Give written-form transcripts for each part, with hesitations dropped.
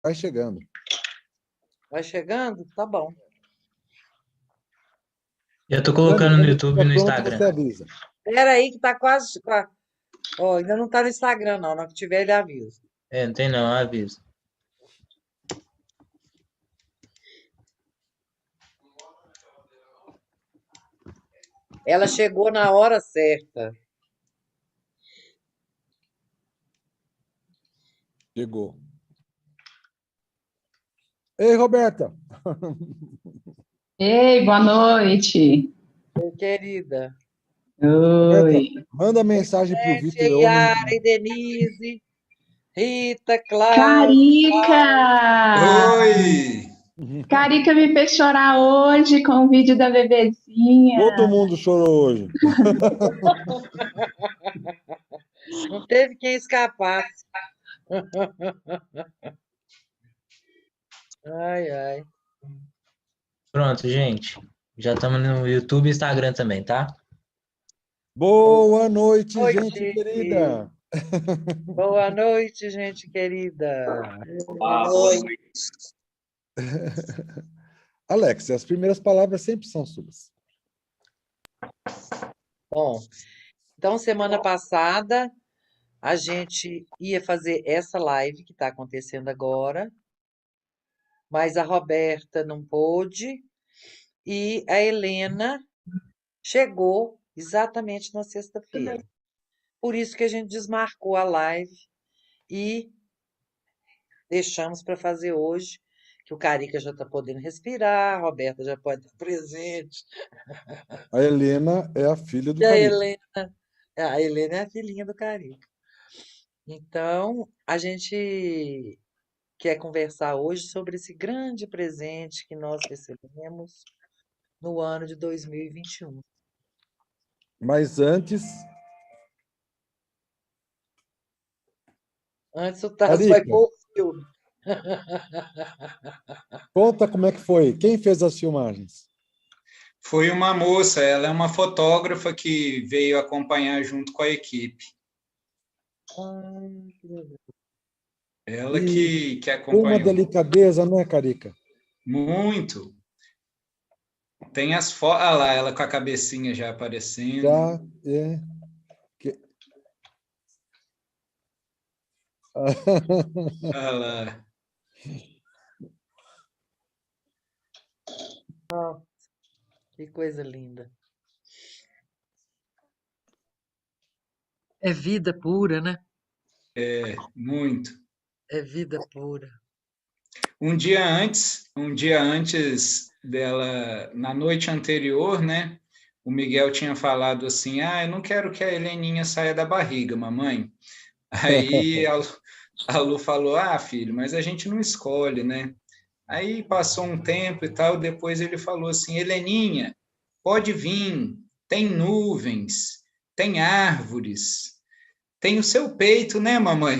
Vai chegando. Vai chegando? Tá bom. Eu tô colocando no YouTube e no Pronto, Instagram. você avisa. Espera aí que tá quase... Ó, ainda não tá no Instagram, não. Na hora que tiver, ele avisa. Não tem não, aviso. Ela chegou na hora certa. Chegou. Ei, Roberta. Ei, boa noite. Oi, querida. Roberta, Oi. manda mensagem para o Gente, Vitor Leone. Yara e Denise, Rita, Cláudia. Carica! Oi! Carica me fez chorar hoje com o vídeo da bebezinha. Todo mundo chorou hoje. Não teve quem escapasse. Ai, ai. Pronto, gente. Já estamos no YouTube e Instagram também, tá? Boa noite, Oi, gente gente. querida. Boa noite, gente querida. Boa noite. Alex, as primeiras palavras sempre são suas. Bom, então semana passada a gente ia fazer essa live que está acontecendo agora, mas a Roberta não pôde e a Helena chegou exatamente na sexta-feira. Por isso que a gente desmarcou a live e deixamos para fazer hoje, que o Carica já está podendo respirar, a Roberta já pode estar presente. A Helena é a filha do E Carica. a Helena é a filhinha do Carica. Então, a gente quer conversar hoje sobre esse grande presente que nós recebemos no ano de 2021. Mas antes, Antes o Tasso vai Carica, pôr o filme. conta como é que foi. Quem fez as filmagens? Foi uma moça, ela é uma fotógrafa que veio acompanhar junto com a equipe. Ah, que legal. Ela E que com uma acompanhou. delicadeza, né, Carica? Muito. Tem as fotos. Ah lá, ela com a cabecinha já aparecendo. Já é. Ah lá. Que coisa linda. É vida pura, né? É, muito. É vida pura. Um dia antes dela, na noite anterior, né? O Miguel tinha falado assim: Ah, eu não quero que a Heleninha saia da barriga, mamãe. Aí a Lu falou: Ah, filho, mas a gente não escolhe, né? Aí passou um tempo e tal, depois ele falou assim: Heleninha, pode vir, tem nuvens, tem árvores, tem o seu peito, né, mamãe?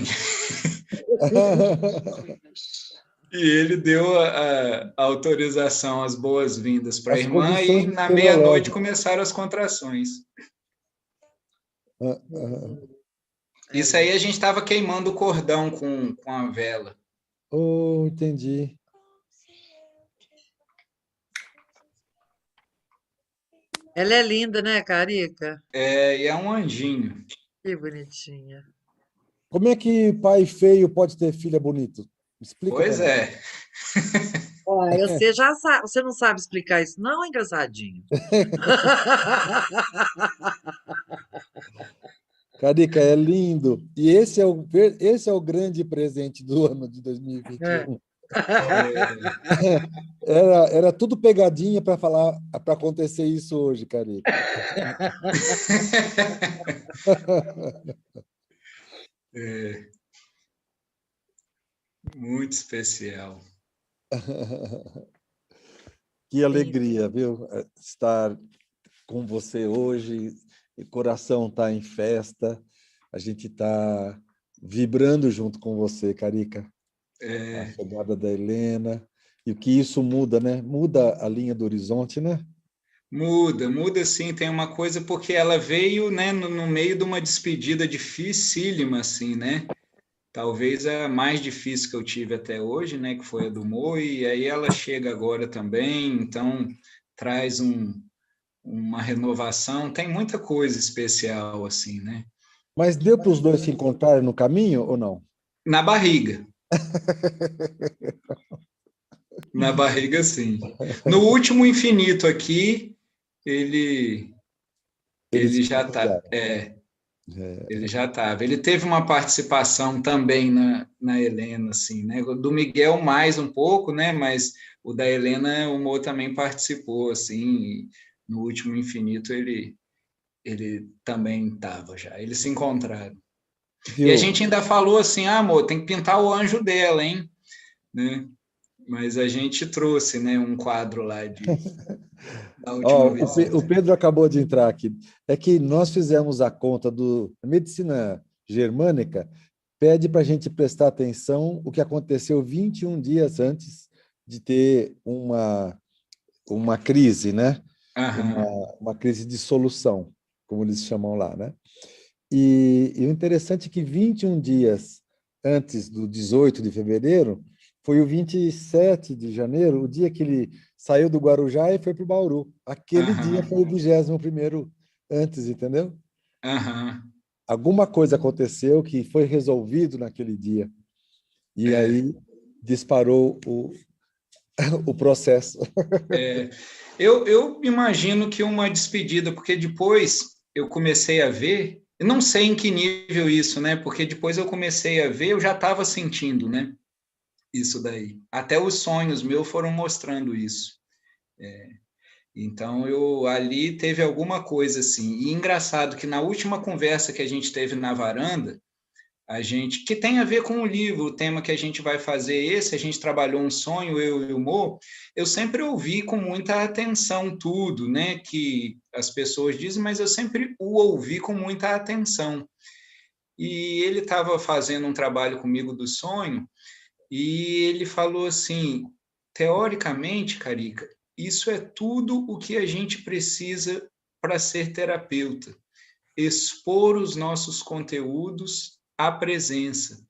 E ele deu a autorização, as boas-vindas para a As irmã, e condições na meia-noite meteorológicas. começaram as contrações. Ah, ah. Isso aí a gente estava queimando o cordão com a vela. Oh, entendi. Ela é linda, né, Carica? E é um anjinho. Que bonitinha. Como é que pai feio pode ter filha bonita? Explica para Pois nós. é. Você já sabe, você não sabe explicar isso, não, engraçadinho? Carica, é lindo. E esse é o grande presente do ano de 2021. Era tudo pegadinha para falar, para acontecer isso hoje, Carica. Muito especial. Que alegria, viu? Estar com você hoje. O coração está em festa. A gente está vibrando junto com você, Carica. A chegada da Helena. E o que isso muda, né? Muda a linha do horizonte, né? Muda sim, tem uma coisa, porque ela veio, né, no meio de uma despedida dificílima, assim, né? talvez a mais difícil que eu tive até hoje, né, que foi a do humor, e aí ela chega agora também, então traz uma renovação, tem muita coisa especial, assim, né? Mas deu para os dois se encontrarem no caminho ou não? Na barriga. Na barriga, sim. No último infinito aqui, ele Eles já está. Ele já estava. Ele teve uma participação também na Helena, assim, né? Do Miguel mais um pouco, né? Mas o da Helena, o Mo também participou, assim. E no último infinito ele também estava já. Eles se encontraram. E a viu? gente ainda falou assim, amor, tem que pintar o anjo dela, hein? Né? Mas a gente trouxe, né, um quadro lá da última Ó, visita. o Pedro acabou de entrar aqui. É que nós fizemos a conta do medicina germânica, pede para a gente prestar atenção o que aconteceu 21 dias antes de ter uma crise, né? Aham, Uma crise de solução, como eles chamam lá, né? E o interessante é que 21 dias antes do 18 de fevereiro, foi o 27 de janeiro, o dia que ele saiu do Guarujá e foi para o Bauru. Aquele dia aham, foi o 21º antes, entendeu? aham. Alguma coisa aconteceu que foi resolvido naquele dia. E É, aí disparou o processo. é. Eu imagino que uma despedida, porque depois eu comecei a ver, eu não sei em que nível isso, né? Porque depois eu comecei a ver, eu já estava sentindo, né? Isso daí. Até os sonhos meus foram mostrando isso. Então, eu ali teve alguma coisa assim. E engraçado que na última conversa que a gente teve na varanda, a gente, que tem a ver com o livro, o tema que a gente vai fazer esse, a gente trabalhou um sonho, eu e o Mo, eu sempre ouvi com muita atenção tudo, né, que as pessoas dizem, mas eu sempre o ouvi com muita atenção. E ele estava fazendo um trabalho comigo do sonho, e ele falou assim, teoricamente, Carica, isso é tudo o que a gente precisa para ser terapeuta, expor os nossos conteúdos à presença.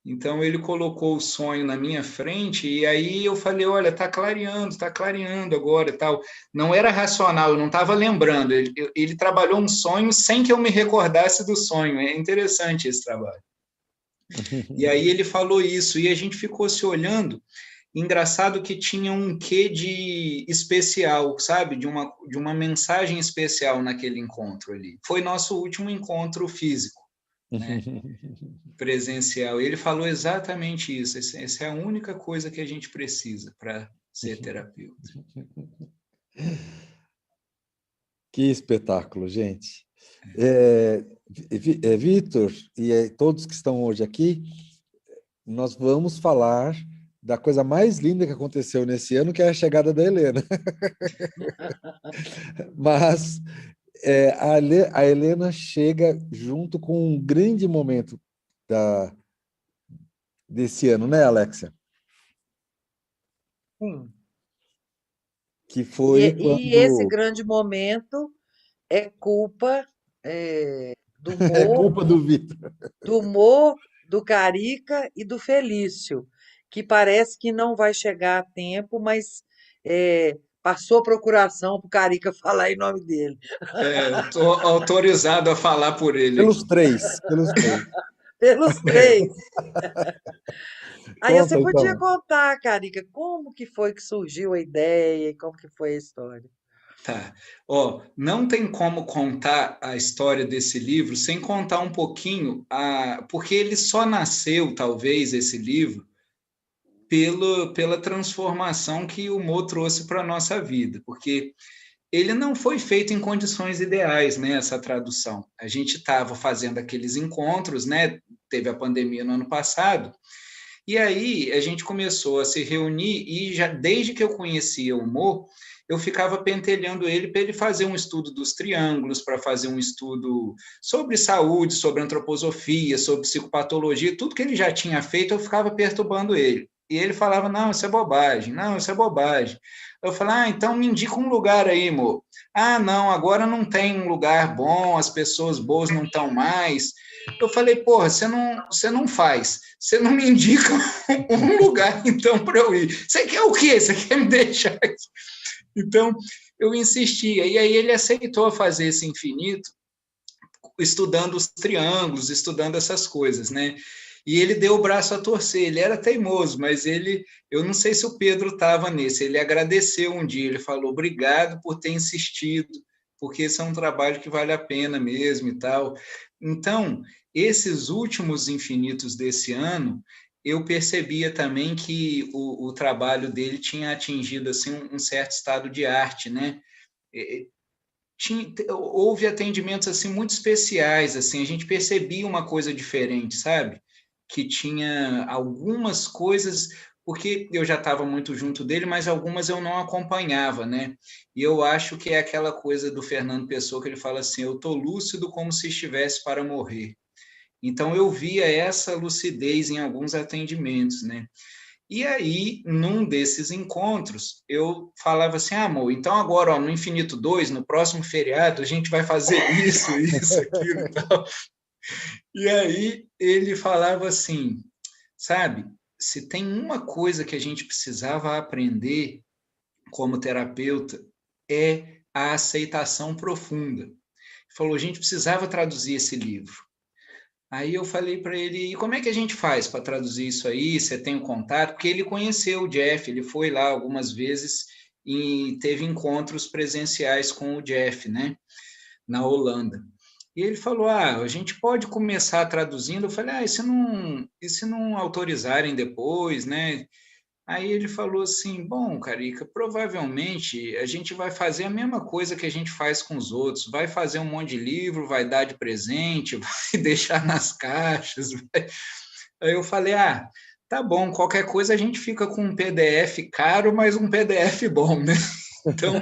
Então ele colocou o sonho na minha frente e aí eu falei, olha, tá clareando agora, tal. Não era racional, eu não estava lembrando. Ele trabalhou um sonho sem que eu me recordasse do sonho. É interessante esse trabalho. E aí ele falou isso e a gente ficou se olhando. Engraçado que tinha um quê de especial, sabe? De uma mensagem especial naquele encontro ali. Foi nosso último encontro físico, né? Presencial. E ele falou exatamente isso. Essa é a única coisa que a gente precisa para ser terapeuta. Que espetáculo, gente. Vitor e todos que estão hoje aqui, nós vamos falar da coisa mais linda que aconteceu nesse ano, que é a chegada da Helena. Mas a Helena chega junto com um grande momento desse ano, né, Alexia? Sim. Que foi E esse quando... grande momento é culpa do É culpa do Vitor. Do Carica e do Felício, que parece que não vai chegar a tempo, mas passou procuração para o Carica falar em nome dele. Eu estou autorizado a falar por ele Pelos aqui. três, pelos três. Pelos três. Aí você Conta, podia então. contar, Carica, como que foi que surgiu a ideia e como que foi a história. Tá. Ó, não tem como contar a história desse livro sem contar um pouquinho, porque ele só nasceu, talvez, esse livro, pela transformação que o Mo trouxe para a nossa vida, porque ele não foi feito em condições ideais, né, essa tradução. A gente estava fazendo aqueles encontros, né, teve a pandemia no ano passado, e aí a gente começou a se reunir e já desde que eu conhecia o Mo, eu ficava pentelhando ele para ele fazer um estudo dos triângulos, para fazer um estudo sobre saúde, sobre antroposofia, sobre psicopatologia, tudo que ele já tinha feito, eu ficava perturbando ele. E ele falava, não, isso é bobagem, não, isso é bobagem. Eu falava, então me indica um lugar aí, Mo. Ah, não, agora não tem um lugar bom, as pessoas boas não estão mais. Eu falei, porra, você não faz, você não me indica um lugar, então, para eu ir. Você quer o quê? Você quer me deixar aqui? Então, eu insistia, e aí ele aceitou fazer esse infinito, estudando os triângulos, estudando essas coisas, né? E ele deu o braço a torcer, ele era teimoso, mas eu não sei se o Pedro estava nesse, ele agradeceu um dia, ele falou, obrigado por ter insistido, porque esse é um trabalho que vale a pena mesmo e tal. Então, esses últimos infinitos desse ano, eu percebia também que o trabalho dele tinha atingido assim, um certo estado de arte, né? Houve atendimentos assim muito especiais, assim, a gente percebia uma coisa diferente, sabe? Que tinha algumas coisas, porque eu já estava muito junto dele, mas algumas eu não acompanhava, né? E eu acho que é aquela coisa do Fernando Pessoa que ele fala assim, eu estou lúcido como se estivesse para morrer. Então eu via essa lucidez em alguns atendimentos, né? E aí, num desses encontros, eu falava assim, amor, então agora, ó, no Infinito 2, no próximo feriado, a gente vai fazer isso, aquilo e tal. E aí ele falava assim, sabe, se tem uma coisa que a gente precisava aprender como terapeuta, é a aceitação profunda. Ele falou, a gente precisava traduzir esse livro. Aí eu falei para ele, e como é que a gente faz para traduzir isso aí? Você tem o contato? Porque ele conheceu o Jeff, ele foi lá algumas vezes e teve encontros presenciais com o Jeff, né, na Holanda. E ele falou, a gente pode começar traduzindo. Eu falei, e se não autorizarem depois, né? Aí ele falou assim, bom, Carica, provavelmente a gente vai fazer a mesma coisa que a gente faz com os outros, vai fazer um monte de livro, vai dar de presente, vai deixar nas caixas. Aí eu falei, tá bom, qualquer coisa a gente fica com um PDF caro, mas um PDF bom, né? Então...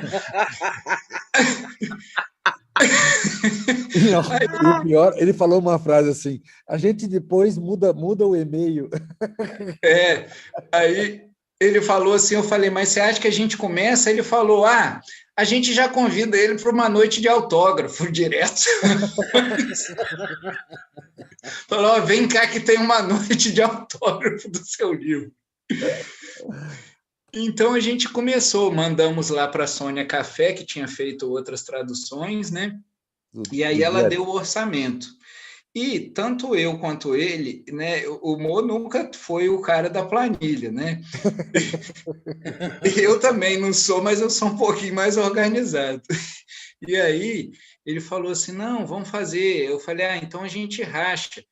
Não, e o pior, ele falou uma frase assim, a gente depois muda o e-mail. Aí ele falou assim, eu falei, mas você acha que a gente começa? Ele falou, a gente já convida ele para uma noite de autógrafo direto. Falou, vem cá que tem uma noite de autógrafo do seu livro. Então a gente começou, mandamos lá para a Sônia Café, que tinha feito outras traduções, né? E aí ela deu o orçamento. E tanto eu quanto ele, né, o Mo nunca foi o cara da planilha, né? Eu também não sou, mas eu sou um pouquinho mais organizado. E aí ele falou assim, não, vamos fazer. Eu falei, então a gente racha.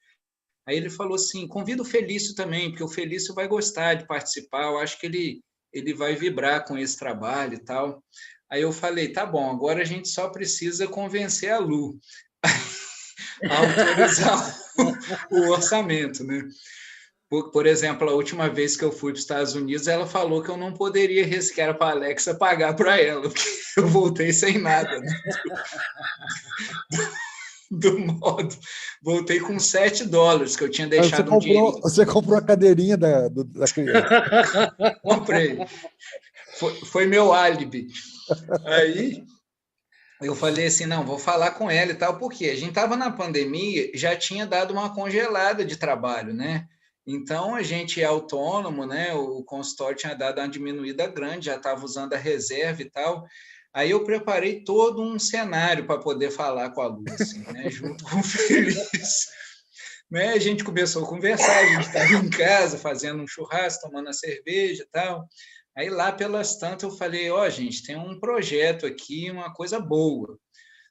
Aí ele falou assim, convida o Felício também, porque o Felício vai gostar de participar, eu acho que ele vai vibrar com esse trabalho e tal. Aí eu falei, tá bom, agora a gente só precisa convencer a Lu a autorizar o orçamento, né? Por exemplo, a última vez que eu fui para os Estados Unidos, ela falou que eu não poderia riscar para a Alexa pagar para ela, porque eu voltei sem nada, né? Do modo, voltei com $7 que eu tinha deixado Você comprou a cadeirinha da criança. Comprei. Foi meu álibi. Aí eu falei assim, não, vou falar com ela e tal, porque a gente estava na pandemia, já tinha dado uma congelada de trabalho, né? Então a gente é autônomo, né? O consultório tinha dado uma diminuída grande, já estava usando a reserva e tal. Aí eu preparei todo um cenário para poder falar com a Lu, assim, né? Junto com o Felício. Né? A gente começou a conversar, a gente estava em casa fazendo um churrasco, tomando a cerveja e tal. Aí lá pelas tantas eu falei, gente, tem um projeto aqui, uma coisa boa.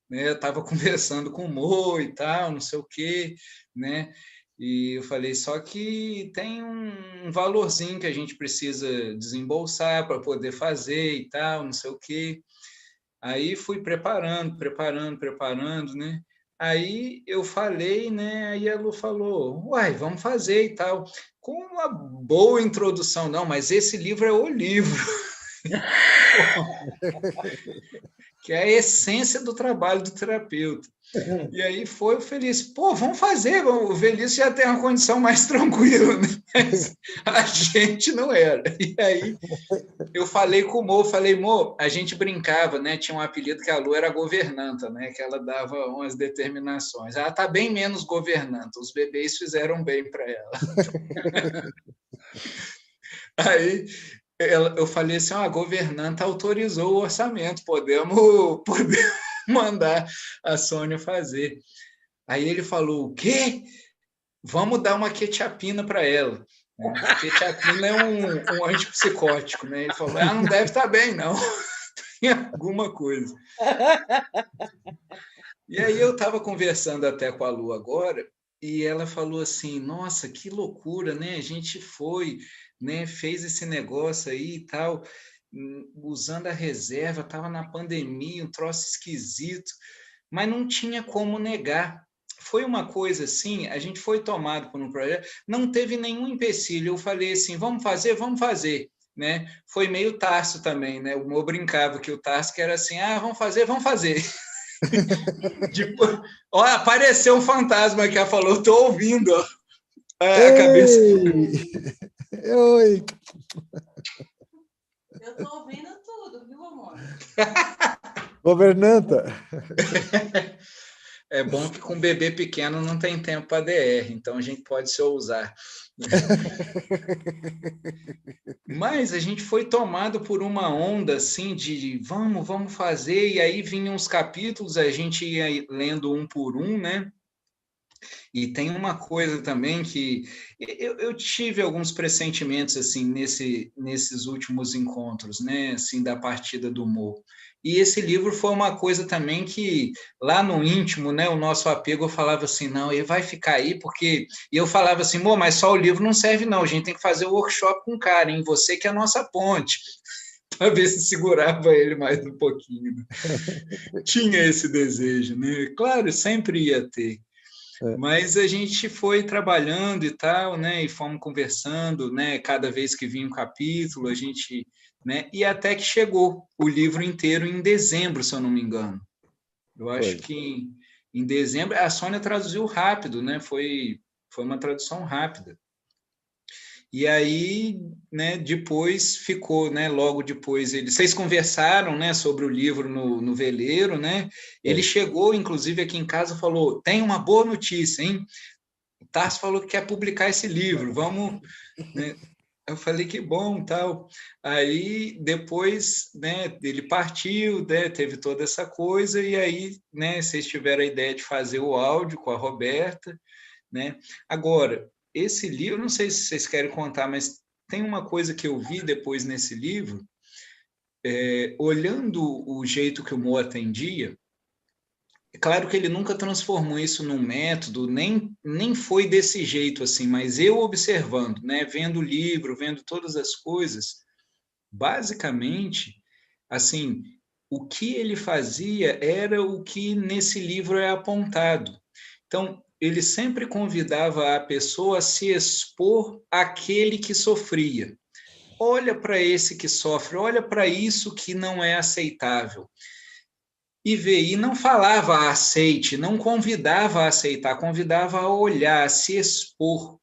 Né? Eu estava conversando com o Mo e tal, não sei o quê, né? E eu falei, só que tem um valorzinho que a gente precisa desembolsar para poder fazer e tal, não sei o quê. Aí fui preparando, né? Aí eu falei, né? Aí a Lu falou, uai, vamos fazer e tal. Com uma boa introdução, não, mas esse livro é o livro. que é a essência do trabalho do terapeuta. E aí foi o Felício, pô, vamos fazer, o Felício já tem uma condição mais tranquila, né? Mas a gente não era. E aí eu falei com o Mo, falei, Mo, a gente brincava, né? Tinha um apelido que a Lu era governanta, né? Que ela dava umas determinações. Ela tá bem menos governanta, os bebês fizeram bem para ela. Aí eu falei assim, a governanta autorizou o orçamento, podemos mandar a Sônia fazer. Aí ele falou, o quê? Vamos dar uma quetiapina para ela. A quetiapina é um antipsicótico, né? Ele falou, não deve estar bem, não. Tem alguma coisa. E aí eu estava conversando até com a Lu agora, e ela falou assim, nossa, que loucura, né? A gente foi, né? Fez esse negócio aí e tal, usando a reserva, estava na pandemia, um troço esquisito, mas não tinha como negar. Foi uma coisa assim, a gente foi tomado por um projeto, não teve nenhum empecilho. Eu falei assim, vamos fazer, né? Foi meio Tarso também, né? O Mo brincava que o Tarso que era assim, vamos fazer. Depois, apareceu um fantasma que ela falou, estou ouvindo, ó. A cabeça. Oi! Eu estou ouvindo tudo, viu, amor? Governanta! É bom que com bebê pequeno não tem tempo para DR, então a gente pode se ousar. Mas a gente foi tomado por uma onda assim de vamos fazer, e aí vinham os capítulos, a gente ia lendo um por um, né? E tem uma coisa também que eu tive alguns pressentimentos assim nesses últimos encontros, né? Assim, da partida do Mo. E esse livro foi uma coisa também que, lá no íntimo, né, o nosso apego, eu falava assim, não, ele vai ficar aí, porque... E eu falava assim, Mo, mas só o livro não serve, não, a gente tem que fazer o workshop com o cara, hein? Você que é a nossa ponte, para ver se segurava ele mais um pouquinho. Tinha esse desejo, né? Claro, sempre ia ter. Mas a gente foi trabalhando e tal, né? E fomos conversando, né? Cada vez que vinha um capítulo, a gente... Né? E até que chegou o livro inteiro em dezembro, se eu não me engano. Eu acho que em dezembro... A Sônia traduziu rápido, né? Foi uma tradução rápida. E aí, né, depois ficou, né, logo depois, vocês conversaram, né, sobre o livro no veleiro, né? Ele chegou, inclusive, aqui em casa, falou, tem uma boa notícia, hein? O Tarso falou que quer publicar esse livro, vamos... Né? Eu falei que bom, tal. Aí depois, né, ele partiu, né, teve toda essa coisa e aí, né, vocês tiveram a ideia de fazer o áudio com a Roberta, né? Agora, esse livro, não sei se vocês querem contar, mas tem uma coisa que eu vi depois nesse livro, olhando o jeito que o Mo atendia. É claro que ele nunca transformou isso num método, nem foi desse jeito assim, mas eu observando, né, vendo o livro, vendo todas as coisas, basicamente, assim, o que ele fazia era o que nesse livro é apontado. Então, ele sempre convidava a pessoa a se expor àquele que sofria. Olha para esse que sofre, olha para isso que não é aceitável. E não falava aceite, não convidava a aceitar, convidava a olhar, a se expor,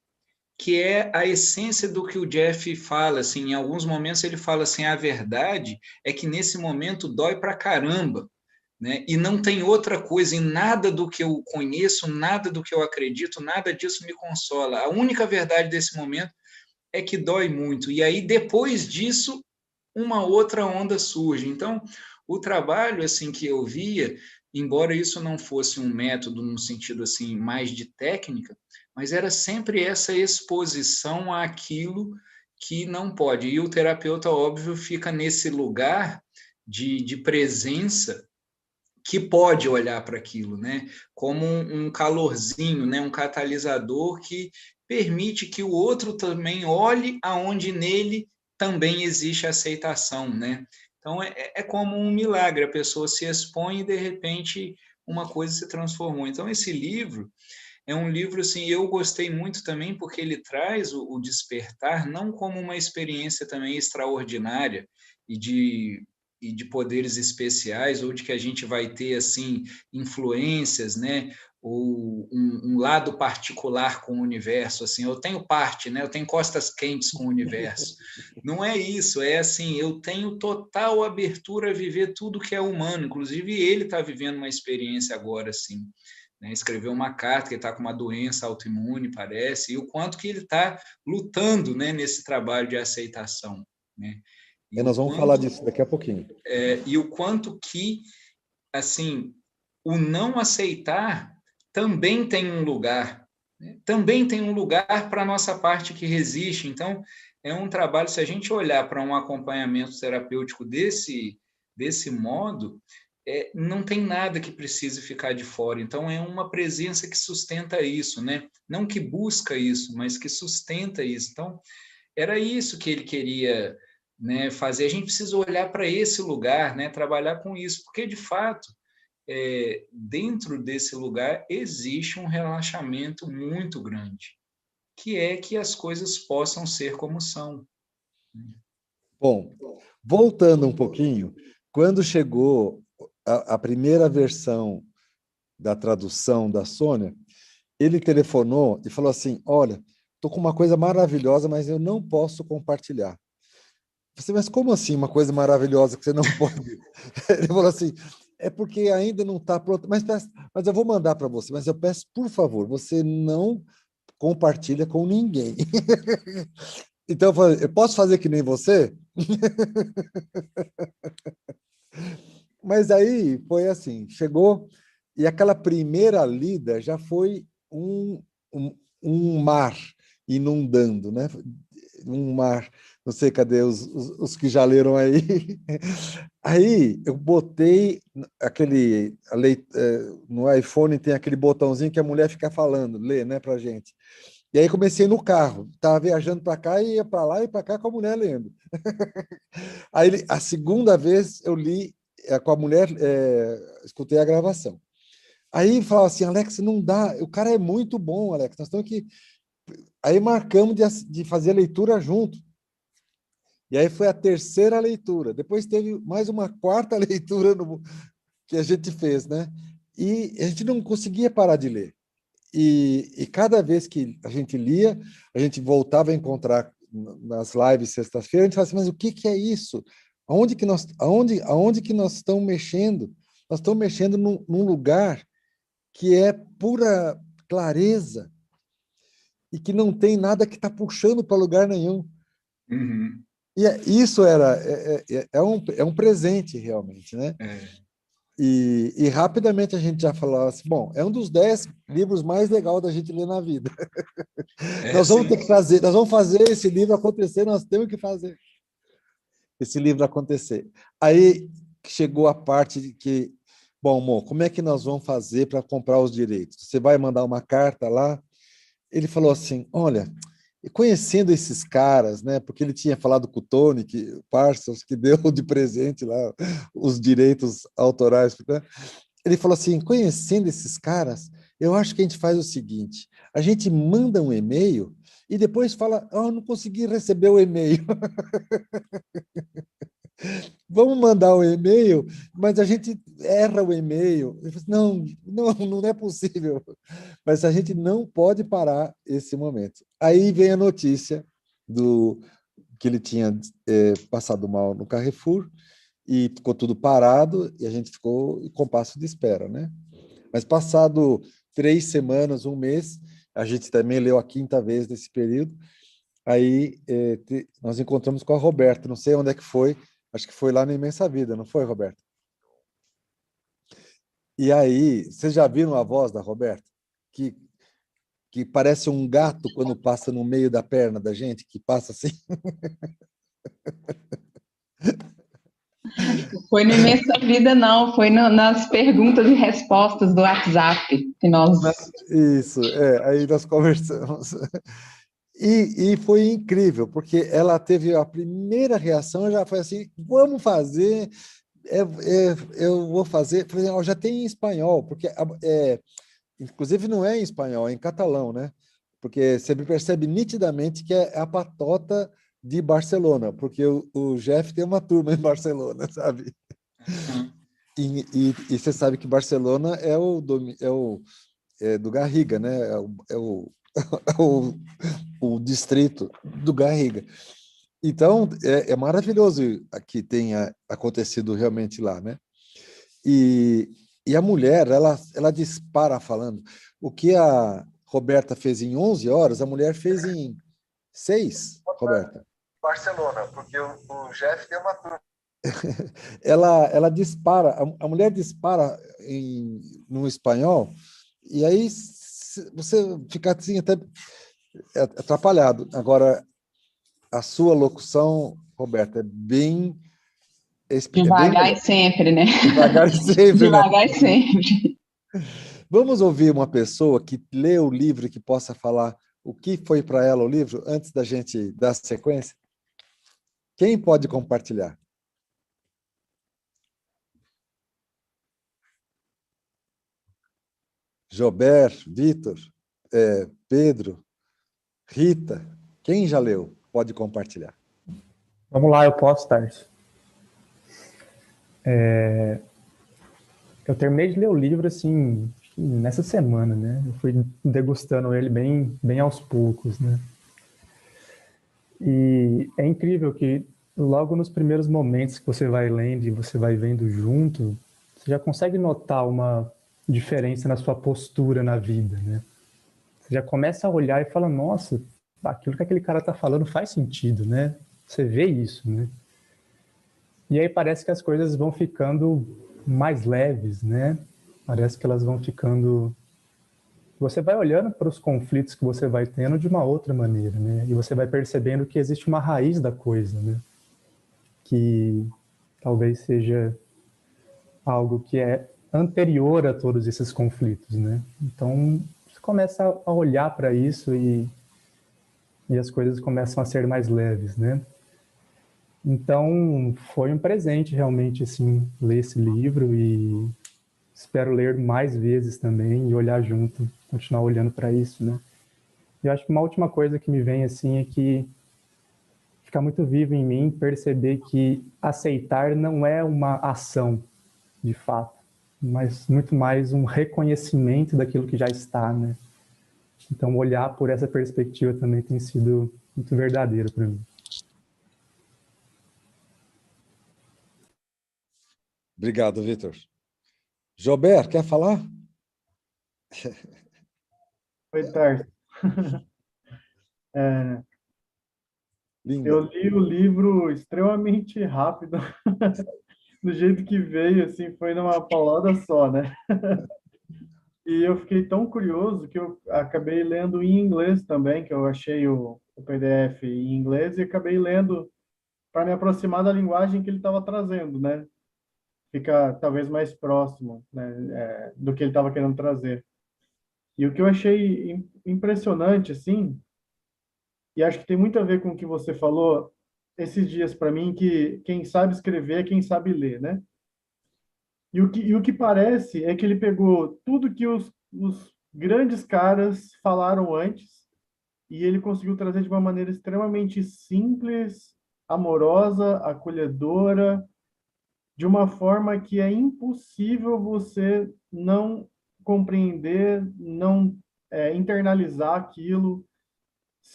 que é a essência do que o Jeff fala, assim, em alguns momentos ele fala assim, a verdade é que nesse momento dói pra caramba, né? E não tem outra coisa, e nada do que eu conheço, nada do que eu acredito, nada disso me consola. A única verdade desse momento é que dói muito. E aí, depois disso, uma outra onda surge. Então, o trabalho assim que eu via, embora isso não fosse um método no sentido assim mais de técnica, mas era sempre essa exposição àquilo que não pode. E o terapeuta, óbvio, fica nesse lugar de presença que pode olhar para aquilo, né? Como um calorzinho, né? Um catalisador que permite que o outro também olhe aonde nele também existe aceitação, né? Então, é como um milagre, a pessoa se expõe e, de repente, uma coisa se transformou. Então, esse livro é um livro, assim, eu gostei muito também porque ele traz o despertar não como uma experiência também extraordinária e de e de poderes especiais, ou de que a gente vai ter assim influências, né? Ou um lado particular com o universo, assim, eu tenho parte, né? Eu tenho costas quentes com o universo. Não é isso, é assim, eu tenho total abertura a viver tudo que é humano, inclusive ele está vivendo uma experiência agora, assim, né? Escreveu uma carta que está com uma doença autoimune, parece, e o quanto que ele está lutando, né, nesse trabalho de aceitação, né? E o Nós vamos falar quanto, disso daqui a pouquinho. e o quanto que, assim, o não aceitar também tem um lugar, né? Também tem um lugar para a nossa parte que resiste. Então, é um trabalho, se a gente olhar para um acompanhamento terapêutico desse modo, não tem nada que precise ficar de fora. Então, é uma presença que sustenta isso, né? Não que busca isso, mas que sustenta isso. Então, era isso que ele queria, né, fazer. A gente precisa olhar para esse lugar, né, trabalhar com isso, porque, de fato, dentro desse lugar existe um relaxamento muito grande, que é que as coisas possam ser como são. Bom, voltando um pouquinho, quando chegou a primeira versão da tradução da Sônia, ele telefonou e falou assim: olha, estou com uma coisa maravilhosa, mas eu não posso compartilhar. Eu falei, mas como assim uma coisa maravilhosa que você não pode? Ele falou assim: é porque ainda não está pronto, mas eu vou mandar para você, mas eu peço, por favor, você não compartilha com ninguém. Então eu falei, eu posso fazer que nem você? Mas aí foi assim, chegou e aquela primeira lida já foi um mar inundando, né? Um mar, não sei cadê os que já leram aí. Aí eu botei no iPhone tem aquele botãozinho que a mulher fica falando, lê, né, pra gente. E aí comecei no carro, estava viajando para cá e ia para lá e para cá com a mulher lendo. Aí a segunda vez eu li com a mulher, escutei a gravação. Aí falava assim, Alex, não dá, o cara é muito bom, Alex, nós temos que... Aí marcamos de fazer a leitura junto. E aí foi a terceira leitura. Depois teve mais uma quarta leitura que a gente fez, né? E a gente não conseguia parar de ler. E cada vez que a gente lia, a gente voltava a encontrar nas lives sextas-feiras, a gente falava assim, mas o que é isso? Aonde que nós estamos mexendo? Nós estamos mexendo num lugar que é pura clareza e que não tem nada que está puxando para lugar nenhum. Uhum. E isso é um presente, realmente, né? E rapidamente a gente já falava assim, bom, é um dos 10 livros mais legais da gente ler na vida. Nós vamos ter que fazer, nós vamos fazer esse livro acontecer, nós temos que fazer esse livro acontecer. Aí chegou a parte de que, bom, amor, como é que nós vamos fazer para comprar os direitos? Você vai mandar uma carta lá? Ele falou assim, olha, conhecendo esses caras, né, porque ele tinha falado com o Tony, o Parsons, que deu de presente lá os direitos autorais, né? Ele falou assim, conhecendo esses caras, eu acho que a gente faz o seguinte, a gente manda um e-mail e depois fala, não consegui receber o e-mail. Vamos mandar o e-mail, mas a gente erra o e-mail. Eu falei, não é possível. Mas a gente não pode parar esse momento. Aí vem a notícia que ele tinha passado mal no Carrefour e ficou tudo parado e a gente ficou em compasso de espera, né? Mas passado 3 semanas, um mês, a gente também leu a 5ª vez nesse período. Aí nós encontramos com a Roberta, não sei onde é que foi, acho que foi lá na Imensa Vida, não foi, Roberta? E aí, vocês já viram a voz da Roberta? Que parece um gato quando passa no meio da perna da gente, que passa assim. Foi no Imensa Vida, não, foi nas perguntas e respostas do WhatsApp que nós... Isso, aí nós conversamos. E foi incrível, porque ela teve a primeira reação, já foi assim, vamos fazer, eu vou fazer, falei, já tem em espanhol, porque inclusive não é em espanhol, é em catalão, né? Porque você percebe nitidamente que é a patota de Barcelona, porque o Jeff tem uma turma em Barcelona, sabe? E você sabe que Barcelona é do Garriga, né? O distrito do Garriga. Então, é maravilhoso que tenha acontecido realmente lá, né? E a mulher, ela dispara falando. O que a Roberta fez em 11 horas, a mulher fez em 6, Roberta. Barcelona, porque o Jeff tem uma turma. Ela dispara, a mulher dispara no espanhol, e aí você fica assim até atrapalhado. Agora, a sua locução, Roberta, é bem... Devagar e sempre, né? Devagar e sempre, Devagar né? e sempre. Vamos ouvir uma pessoa que lê o livro e que possa falar o que foi para ela o livro, antes da gente dar sequência? Quem pode compartilhar? Jober, Vitor, Pedro, Rita, quem já leu pode compartilhar. Vamos lá, eu posso, Tarso. Eu terminei de ler o livro, assim, nessa semana, né? Eu fui degustando ele bem aos poucos, né? E é incrível que logo nos primeiros momentos que você vai lendo e você vai vendo junto, você já consegue notar uma diferença na sua postura na vida, né? Você já começa a olhar e fala, nossa, aquilo que aquele cara está falando faz sentido, né? Você vê isso, né? E aí parece que as coisas vão ficando mais leves, né? Parece que elas vão ficando... Você vai olhando para os conflitos que você vai tendo de uma outra maneira, né? E você vai percebendo que existe uma raiz da coisa, né? Que talvez seja algo que é anterior a todos esses conflitos, né? Então, você começa a olhar para isso e as coisas começam a ser mais leves, né? Então, foi um presente realmente, assim, ler esse livro e espero ler mais vezes também e olhar junto, continuar olhando para isso, né? E eu acho que uma última coisa que me vem, assim, é que fica muito vivo em mim perceber que aceitar não é uma ação, de fato, mas muito mais um reconhecimento daquilo que já está, né? Então, olhar por essa perspectiva também tem sido muito verdadeiro para mim. Obrigado, Vitor. Jober, quer falar? Oi, Tarso. Eu li o livro extremamente rápido, do jeito que veio, assim, foi numa paulada só, né? E eu fiquei tão curioso que eu acabei lendo em inglês também, que eu achei o PDF em inglês e acabei lendo para me aproximar da linguagem que ele estava trazendo, né? Fica talvez mais próximo, né, do que ele estava querendo trazer. E o que eu achei impressionante, assim, e acho que tem muito a ver com o que você falou esses dias para mim, que quem sabe escrever é quem sabe ler, né? E o que parece é que ele pegou tudo que os grandes caras falaram antes e ele conseguiu trazer de uma maneira extremamente simples, amorosa, acolhedora, de uma forma que é impossível você não compreender, não internalizar aquilo,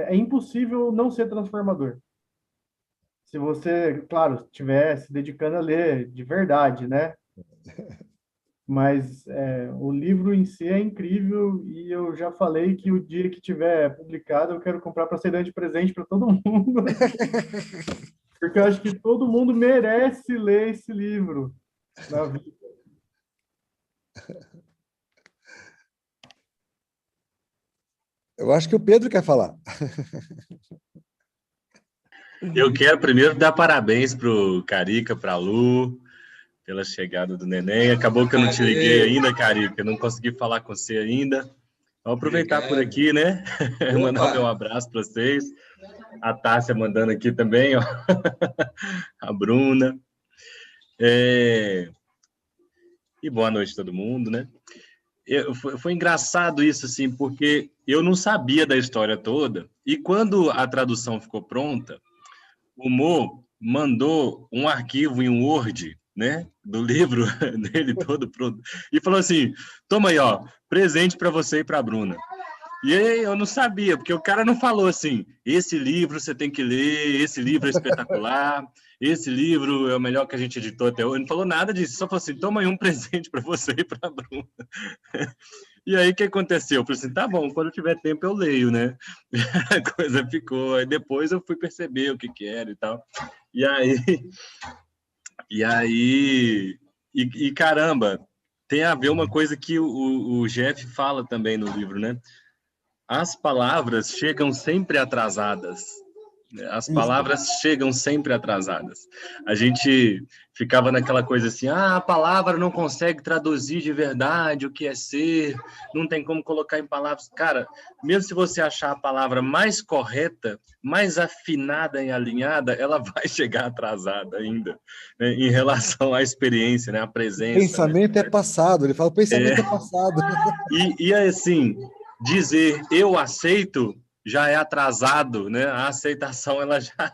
é impossível não ser transformador. Se você, claro, estiver se dedicando a ler de verdade, né? Mas o livro em si é incrível e eu já falei que o dia que tiver publicado eu quero comprar para ser dando de presente para todo mundo. Porque eu acho que todo mundo merece ler esse livro na vida. Eu acho que o Pedro quer falar. Eu quero primeiro dar parabéns para o Carica, para a Lu, pela chegada do neném. Acabou que eu não te liguei ainda, Carica, não consegui falar com você ainda. Vamos aproveitar por aqui, né? Mandar um abraço para vocês. A Tássia mandando aqui também, ó. A Bruna. E boa noite a todo mundo, né? Foi engraçado isso, assim, porque eu não sabia da história toda, e quando a tradução ficou pronta, o Mo mandou um arquivo em Word, né, do livro dele todo pronto, e falou assim, toma aí, ó, presente para você e para a Bruna. E aí eu não sabia, porque o cara não falou assim, esse livro você tem que ler, esse livro é espetacular, esse livro é o melhor que a gente editou até hoje. Não falou nada disso, só falou assim, toma aí um presente para você e para a Bruna. E aí o que aconteceu? Eu falei assim, tá bom, quando eu tiver tempo eu leio, né? A coisa ficou, aí depois eu fui perceber o que era e tal. E caramba, tem a ver uma coisa que o Jeff fala também no livro, né? As palavras chegam sempre atrasadas. As palavras chegam sempre atrasadas. A gente ficava naquela coisa assim, a palavra não consegue traduzir de verdade o que é ser, não tem como colocar em palavras. Cara, mesmo se você achar a palavra mais correta, mais afinada e alinhada, ela vai chegar atrasada ainda, né, em relação à experiência, né, à presença. O pensamento, né? É passado, ele fala, o pensamento é passado. E assim, dizer eu aceito já é atrasado, né? A aceitação ela já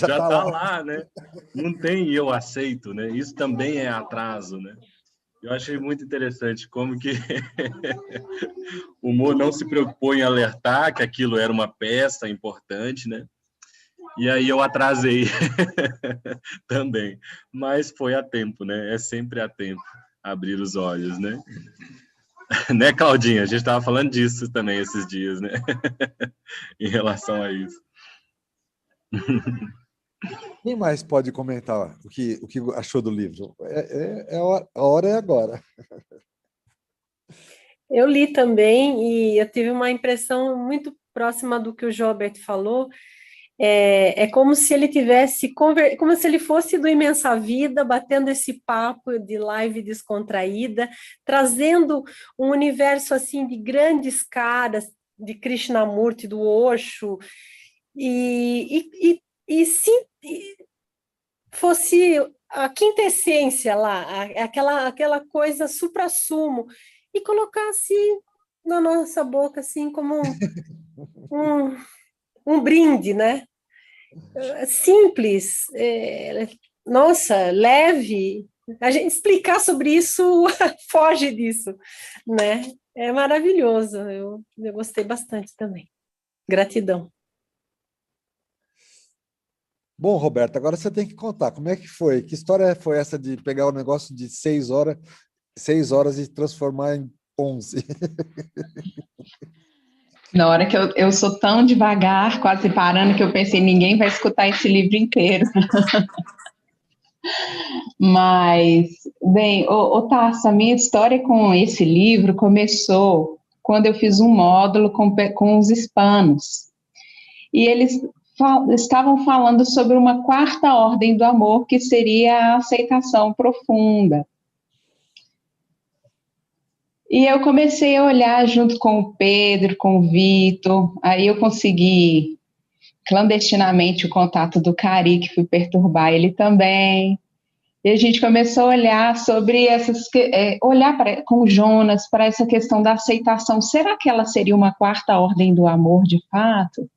tá lá, né? Não tem eu aceito, né? Isso também é atraso, né? Eu achei muito interessante como que o Mo não se preocupou em alertar que aquilo era uma peça importante, né? E aí eu atrasei também, mas foi a tempo, né? É sempre a tempo abrir os olhos, né? Né, Claudinha? A gente estava falando disso também esses dias, né? Em relação a isso. Quem mais pode comentar o que achou do livro? A hora é agora. Eu li também e eu tive uma impressão muito próxima do que o Jorbert falou. É como se ele tivesse, como se ele fosse do Imensa Vida, batendo esse papo de live descontraída, trazendo um universo assim de grandes caras, de Krishnamurti, do Osho, e sim, fosse a quintessência lá, aquela coisa suprassumo, e colocasse na nossa boca assim como um brinde, né? Simples, nossa, leve. A gente explicar sobre isso foge disso, né? É maravilhoso. Eu gostei bastante também. Gratidão. Bom, Roberto, agora você tem que contar como é que foi. Que história foi essa de pegar o negócio de 6 horas e transformar em 11? Na hora que eu sou tão devagar, quase parando, que eu pensei, ninguém vai escutar esse livro inteiro. Mas, bem, Tarso, a minha história com esse livro começou quando eu fiz um módulo com os hispanos. E eles estavam falando sobre uma quarta ordem do amor, que seria a aceitação profunda. E eu comecei a olhar junto com o Pedro, com o Vitor, aí eu consegui clandestinamente o contato do Cari, que fui perturbar ele também, e a gente começou a olhar sobre com o Jonas, para essa questão da aceitação. Será que ela seria uma quarta ordem do amor, de fato?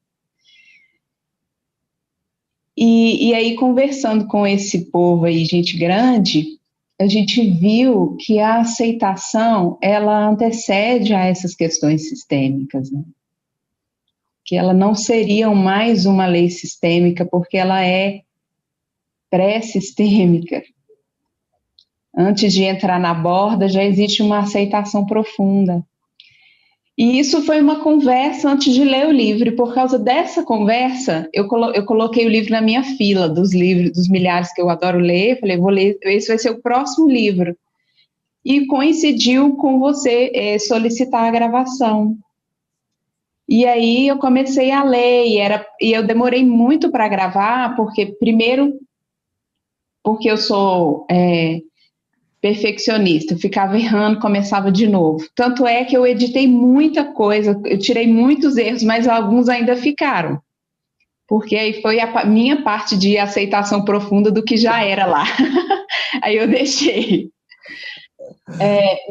E aí, conversando com esse povo aí, gente grande, a gente viu que a aceitação, ela antecede a essas questões sistêmicas, né? Que ela não seria mais uma lei sistêmica, porque ela é pré-sistêmica. Antes de entrar na borda, já existe uma aceitação profunda. E isso foi uma conversa antes de ler o livro, e por causa dessa conversa, eu coloquei o livro na minha fila dos livros, dos milhares que eu adoro ler, falei, vou ler, esse vai ser o próximo livro. E coincidiu com você solicitar a gravação. E aí eu comecei a ler, e eu demorei muito para gravar, primeiro, porque eu sou perfeccionista, eu ficava errando, começava de novo. Tanto é que eu editei muita coisa, eu tirei muitos erros, mas alguns ainda ficaram. Porque aí foi a minha parte de aceitação profunda do que já era lá. Aí eu deixei.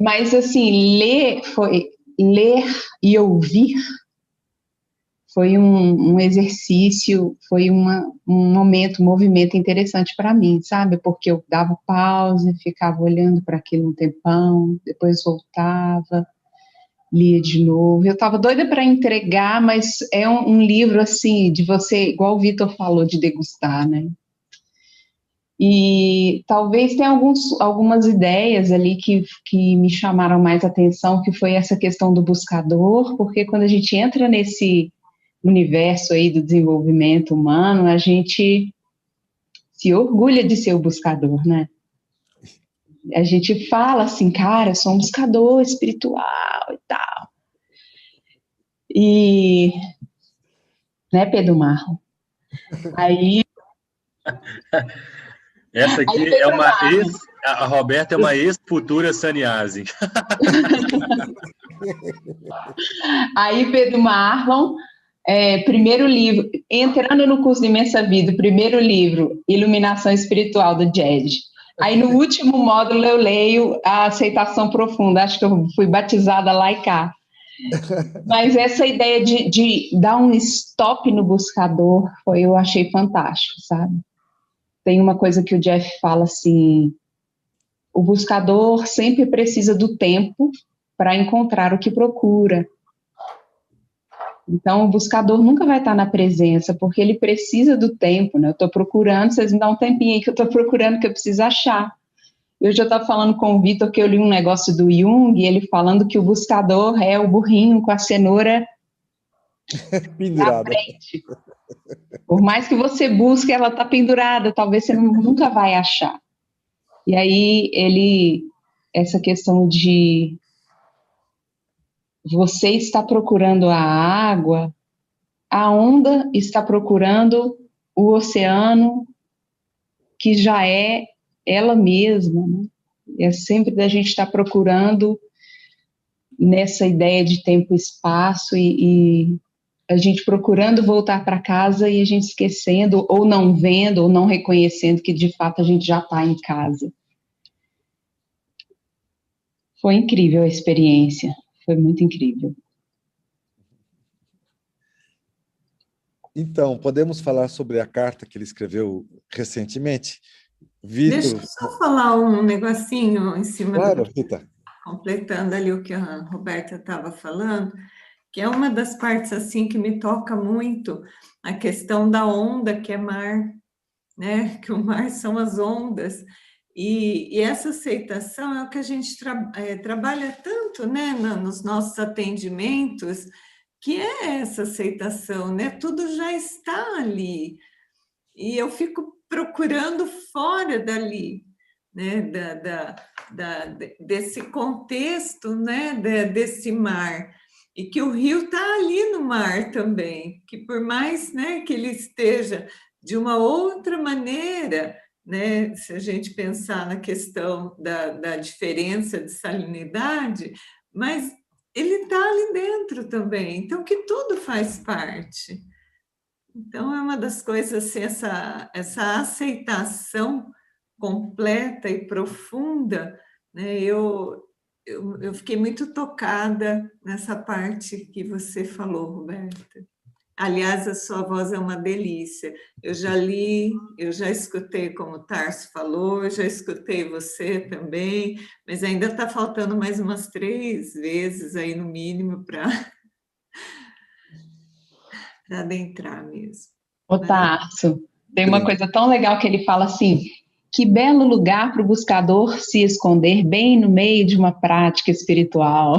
Mas, assim, ler e ouvir foi um exercício, foi um movimento interessante para mim, sabe? Porque eu dava pause, ficava olhando para aquilo um tempão, depois voltava, lia de novo. Eu estava doida para entregar, mas é um livro, assim, de você, igual o Vitor falou, de degustar, né? E talvez tenha algumas ideias ali que me chamaram mais atenção, que foi essa questão do buscador, porque quando a gente entra nesse universo aí do desenvolvimento humano, a gente se orgulha de ser o buscador, né? A gente fala assim, cara, eu sou um buscador espiritual e tal. E, né, Pedro Marlon? Aí... Essa aqui é uma a Roberta é uma ex-futura sannyasi. Aí, Pedro Marlon, primeiro livro, entrando no curso de Imensa Vida, primeiro livro, Iluminação Espiritual, do Jed. Aí, no último módulo, eu leio a Aceitação Profunda, acho que eu fui batizada lá e cá. Mas essa ideia de dar um stop no buscador, eu achei fantástico, sabe? Tem uma coisa que o Jeff fala assim, o buscador sempre precisa do tempo para encontrar o que procura. Então, o buscador nunca vai estar na presença, porque ele precisa do tempo, né? Eu estou procurando, vocês me dão um tempinho aí que eu estou procurando, que eu preciso achar. Eu já estava falando com o Vitor que eu li um negócio do Jung, ele falando que o buscador é o burrinho com a cenoura pendurada. Na frente. Por mais que você busque, ela está pendurada, talvez você nunca vai achar. E aí, essa questão de você está procurando a água, a onda está procurando o oceano, que já é ela mesma, né? É sempre da gente estar procurando nessa ideia de tempo e espaço e a gente procurando voltar para casa e a gente esquecendo, ou não vendo, ou não reconhecendo que de fato a gente já está em casa. Foi incrível a experiência, foi muito incrível. Então, podemos falar sobre a carta que ele escreveu recentemente? Vitor... Deixa eu só falar um negocinho em cima Claro, Rita. Completando ali o que a Roberta estava falando, que é uma das partes assim que me toca muito, a questão da onda que é mar, né? Que o mar são as ondas. E essa aceitação é o que a gente trabalha tanto, né, nos nossos atendimentos, que é essa aceitação, né? Tudo já está ali. E eu fico procurando fora dali, né? Desse contexto, né? Desse mar. E que o rio está ali no mar também, que por mais, né, que ele esteja de uma outra maneira, né, se a gente pensar na questão da diferença de salinidade, mas ele está ali dentro também, então que tudo faz parte. Então é uma das coisas, assim, essa aceitação completa e profunda, né, eu fiquei muito tocada nessa parte que você falou, Roberta. Aliás, a sua voz é uma delícia. Eu já li, eu já escutei como o Tarso falou, eu já escutei você também, mas ainda está faltando mais umas 3 vezes aí, no mínimo, para adentrar mesmo. Ô, Tarso, tem uma coisa tão legal que ele fala assim, que belo lugar para o buscador se esconder bem no meio de uma prática espiritual.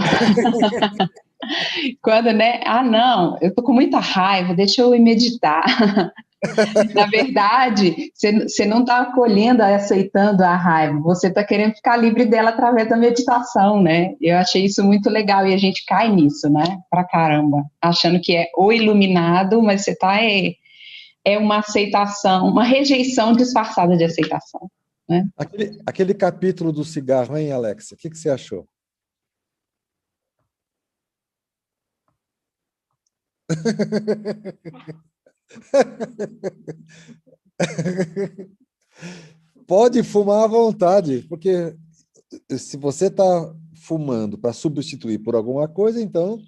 Quando, né? Ah, não, eu tô com muita raiva, deixa eu ir meditar. Na verdade, você não está acolhendo, aceitando a raiva, você está querendo ficar livre dela através da meditação, né? Eu achei isso muito legal e a gente cai nisso, né? Pra caramba, achando que é o iluminado, mas você está uma aceitação, uma rejeição disfarçada de aceitação, né? Aquele capítulo do cigarro, hein, Alexia? O que você achou? Pode fumar à vontade, porque se você está fumando para substituir por alguma coisa, então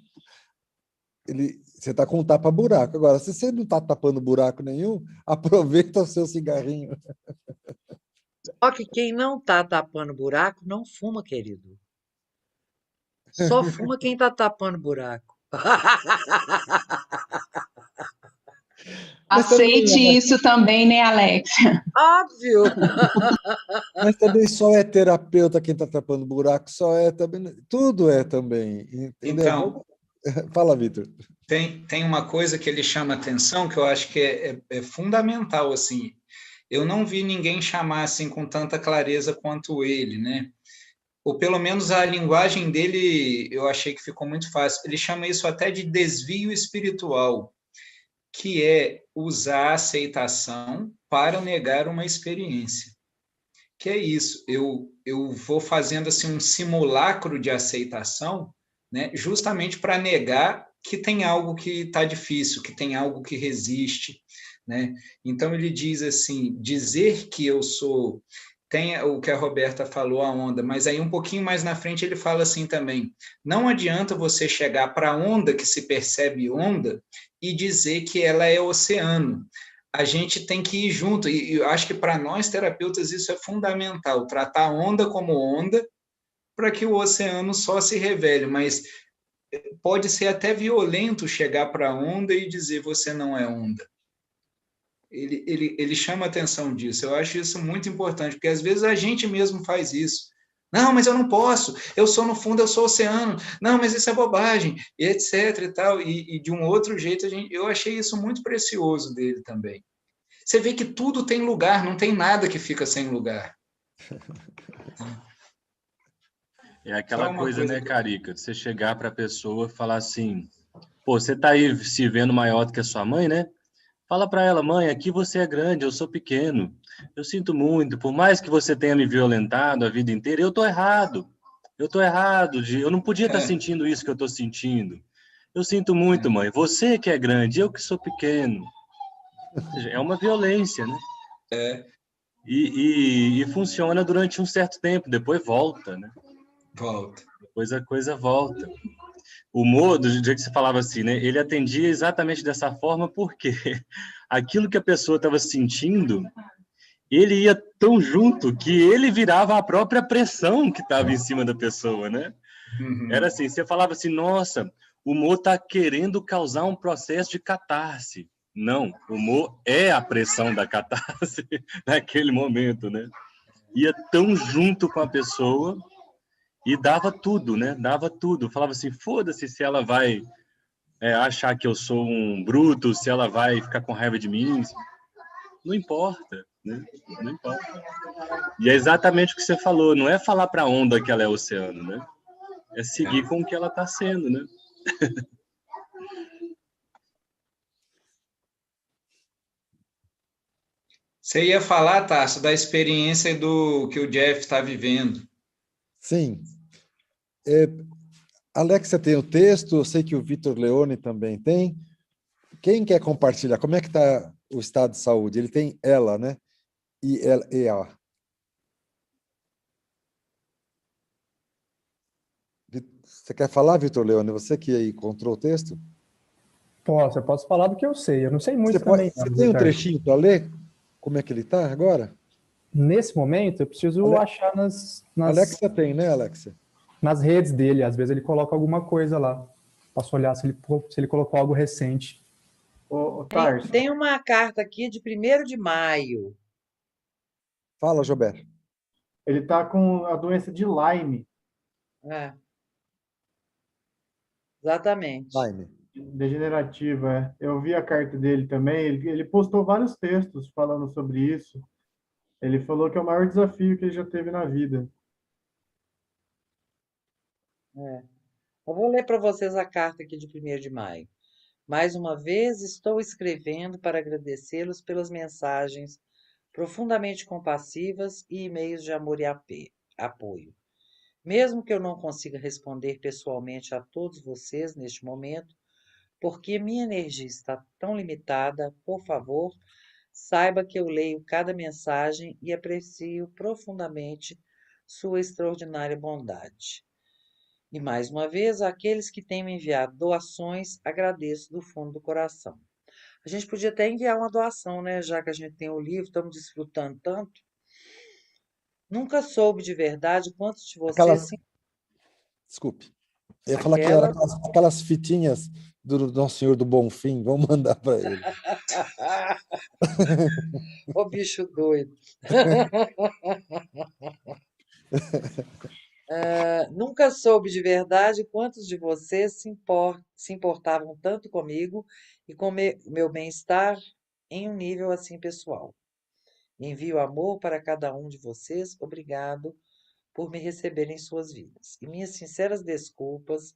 você está com um tapa-buraco. Agora, se você não está tapando buraco nenhum, aproveita o seu cigarrinho. Só que quem não tá tapando buraco não fuma, querido. Só fuma quem tá tapando buraco. Mas também, Aceite isso também, né, Alexia? Óbvio! mas também só é terapeuta quem está tapando buraco, só é também. Tudo é também. Entendeu? Então, Fala, Vitor. tem uma coisa que ele chama atenção que eu acho que é fundamental, assim. Eu não vi ninguém chamar assim com tanta clareza quanto ele, né? Ou pelo menos a linguagem dele eu achei que ficou muito fácil. Ele chama isso até de desvio espiritual, que é usar a aceitação para negar uma experiência. Que é isso, eu vou fazendo assim um simulacro de aceitação, né, justamente para negar que tem algo que está difícil, que tem algo que resiste, né? Então ele diz assim, dizer que eu sou, tem o que a Roberta falou, a onda, mas aí um pouquinho mais na frente ele fala assim também, não adianta você chegar para a onda que se percebe onda e dizer que ela é oceano. A gente tem que ir junto, e eu acho que para nós terapeutas isso é fundamental, tratar a onda como onda, para que o oceano só se revele, mas pode ser até violento chegar para a onda e dizer você não é onda. Ele chama atenção disso, eu acho isso muito importante, porque às vezes a gente mesmo faz isso. Não, mas eu não posso, eu sou no fundo, eu sou oceano, não, mas isso é bobagem, e etc e tal, e de um outro jeito, eu achei isso muito precioso dele também. Você vê que tudo tem lugar, não tem nada que fica sem lugar. É aquela coisa, né, Carica, de você chegar para a pessoa e falar assim, pô, você tá aí se vendo maior do que a sua mãe, né? Fala para ela, mãe, aqui você é grande, eu sou pequeno. Eu sinto muito, por mais que você tenha me violentado a vida inteira, eu tô errado. Eu tô errado, eu não podia estar sentindo isso que eu tô sentindo. Eu sinto muito, mãe. Você que é grande, eu que sou pequeno. Ou seja, é uma violência, né? E funciona durante um certo tempo, depois volta, né? Volta. Depois a coisa volta. O Mo, do jeito que você falava assim, né? Ele atendia exatamente dessa forma porque aquilo que a pessoa estava sentindo, ele ia tão junto que ele virava a própria pressão que estava em cima da pessoa, né? Uhum. Era assim, você falava assim, nossa, o Mo está querendo causar um processo de catarse. Não, o Mo é a pressão da catarse naquele momento, né? Ia tão junto com a pessoa e dava tudo, né? Dava tudo. Falava assim, foda-se se ela vai achar que eu sou um bruto, se ela vai ficar com raiva de mim. Não importa, né? Não importa. E é exatamente o que você falou, não é falar para a onda que ela é oceano, né? É seguir com o que ela está sendo, né? Você ia falar, Tasso, da experiência do que o Jeff está vivendo. Sim. Alexia tem o texto, eu sei que o Vitor Leone também tem. Quem quer compartilhar? Como é que está o estado de saúde? Ele tem ela, né? I-L-E-A. Você quer falar, Vitor Leone? Você que aí encontrou o texto? Eu posso falar do que eu sei. Eu não sei muito também, Você não, tem um Ricardo. trechinho para ler? Como é que ele está agora? Nesse momento, eu preciso achar Alexia tem, né, Alexia? nas redes dele. Às vezes ele coloca alguma coisa lá. Posso olhar se ele colocou algo recente. Ô, Tarso, Tem uma carta aqui de 1º de maio. Fala, Gilberto. ele está com a doença de Lyme, É. Exatamente. Jaime. degenerativa. Eu vi a carta dele também. Ele postou vários textos falando sobre isso. Ele falou que é o maior desafio que ele já teve na vida. Eu vou ler para vocês a carta aqui de 1º de maio. Mais uma vez, estou escrevendo para agradecê-los pelas mensagens profundamente compassivas e e-mails de amor e apoio. Mesmo que eu não consiga responder pessoalmente a todos vocês neste momento, porque minha energia está tão limitada, por favor, saiba que eu leio cada mensagem e aprecio profundamente sua extraordinária bondade. E mais uma vez, àqueles que têm me enviado doações, agradeço do fundo do coração. A gente podia até enviar uma doação, né? Já que a gente tem o livro, estamos desfrutando tanto. Nunca soube de verdade quantos de vocês Desculpe. Eu ia falar que era aquelas fitinhas do Nosso Senhor do Bom Fim. Vamos mandar para ele. Ô bicho doido. Nunca soube de verdade quantos de vocês se importavam tanto comigo e com meu bem-estar em um nível assim pessoal. Envio amor para cada um de vocês. Obrigado por me receberem em suas vidas. E minhas sinceras desculpas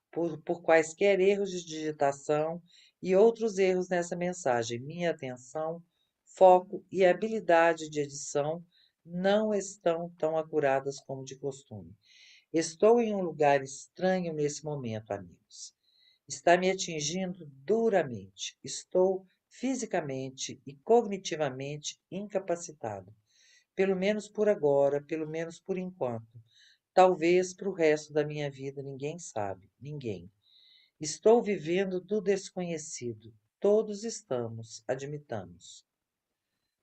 por quaisquer erros de digitação e outros erros nessa mensagem. Minha atenção, foco e habilidade de edição não estão tão acuradas como de costume. Estou em um lugar estranho nesse momento, amigos. Está me atingindo duramente. Estou fisicamente e cognitivamente incapacitado. Pelo menos por agora, pelo menos por enquanto. Talvez para o resto da minha vida, ninguém sabe, ninguém. Estou vivendo do desconhecido. Todos estamos, admitamos.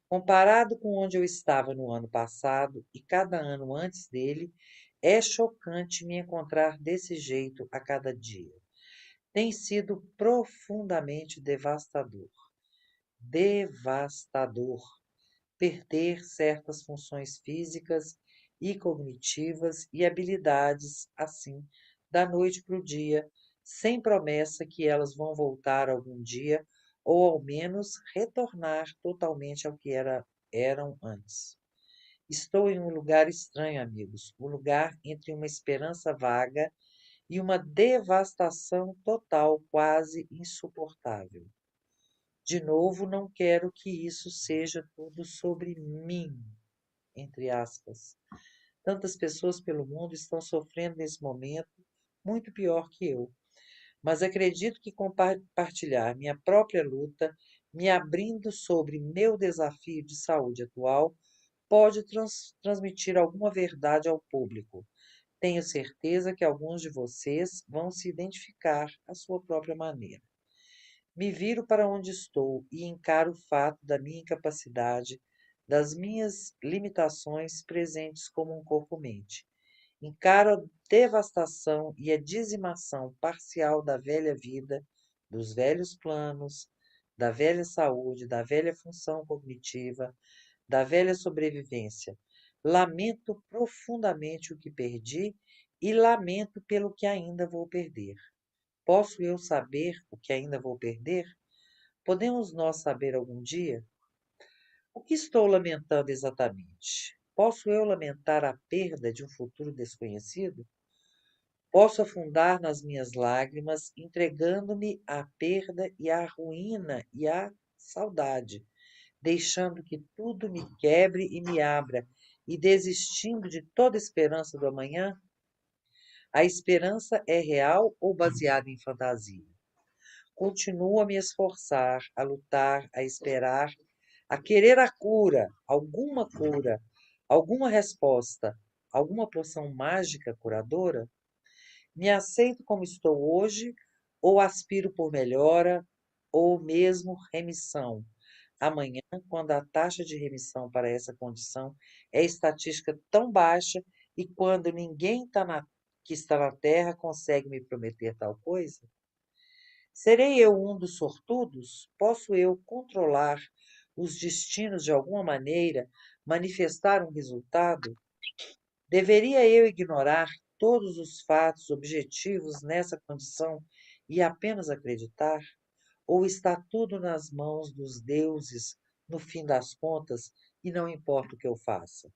Comparado com onde eu estava no ano passado e cada ano antes dele, é chocante me encontrar desse jeito a cada dia. Tem sido profundamente devastador. Devastador. Perder certas funções físicas e cognitivas e habilidades, assim, da noite para o dia, sem promessa que elas vão voltar algum dia, ou ao menos retornar totalmente ao que eram antes. Estou em um lugar estranho, amigos, um lugar entre uma esperança vaga e uma devastação total, quase insuportável. De novo, não quero que isso seja tudo sobre mim, entre aspas. Tantas pessoas pelo mundo estão sofrendo nesse momento, muito pior que eu. Mas acredito que compartilhar minha própria luta, me abrindo sobre meu desafio de saúde atual, pode transmitir alguma verdade ao público. Tenho certeza que alguns de vocês vão se identificar à sua própria maneira. Me viro para onde estou e encaro o fato da minha incapacidade, das minhas limitações presentes como um corpo-mente. Encaro a devastação e a dizimação parcial da velha vida, dos velhos planos, da velha saúde, da velha função cognitiva, da velha sobrevivência. Lamento profundamente o que perdi e lamento pelo que ainda vou perder. Posso eu saber o que ainda vou perder? Podemos nós saber algum dia? O que estou lamentando exatamente? Posso eu lamentar a perda de um futuro desconhecido? Posso afundar nas minhas lágrimas, entregando-me à perda e à ruína e à saudade, deixando que tudo me quebre e me abra, e desistindo de toda esperança do amanhã? A esperança é real ou baseada em fantasia? Continuo a me esforçar, a lutar, a esperar, a querer a cura, alguma resposta, alguma poção mágica curadora? Me aceito como estou hoje, ou aspiro por melhora, ou mesmo remissão? Amanhã, quando a taxa de remissão para essa condição é estatística tão baixa e quando ninguém que está na Terra consegue me prometer tal coisa? Serei eu um dos sortudos? Posso eu controlar os destinos de alguma maneira, manifestar um resultado? Deveria eu ignorar todos os fatos objetivos nessa condição e apenas acreditar? Ou está tudo nas mãos dos deuses, no fim das contas, e não importa o que eu faça?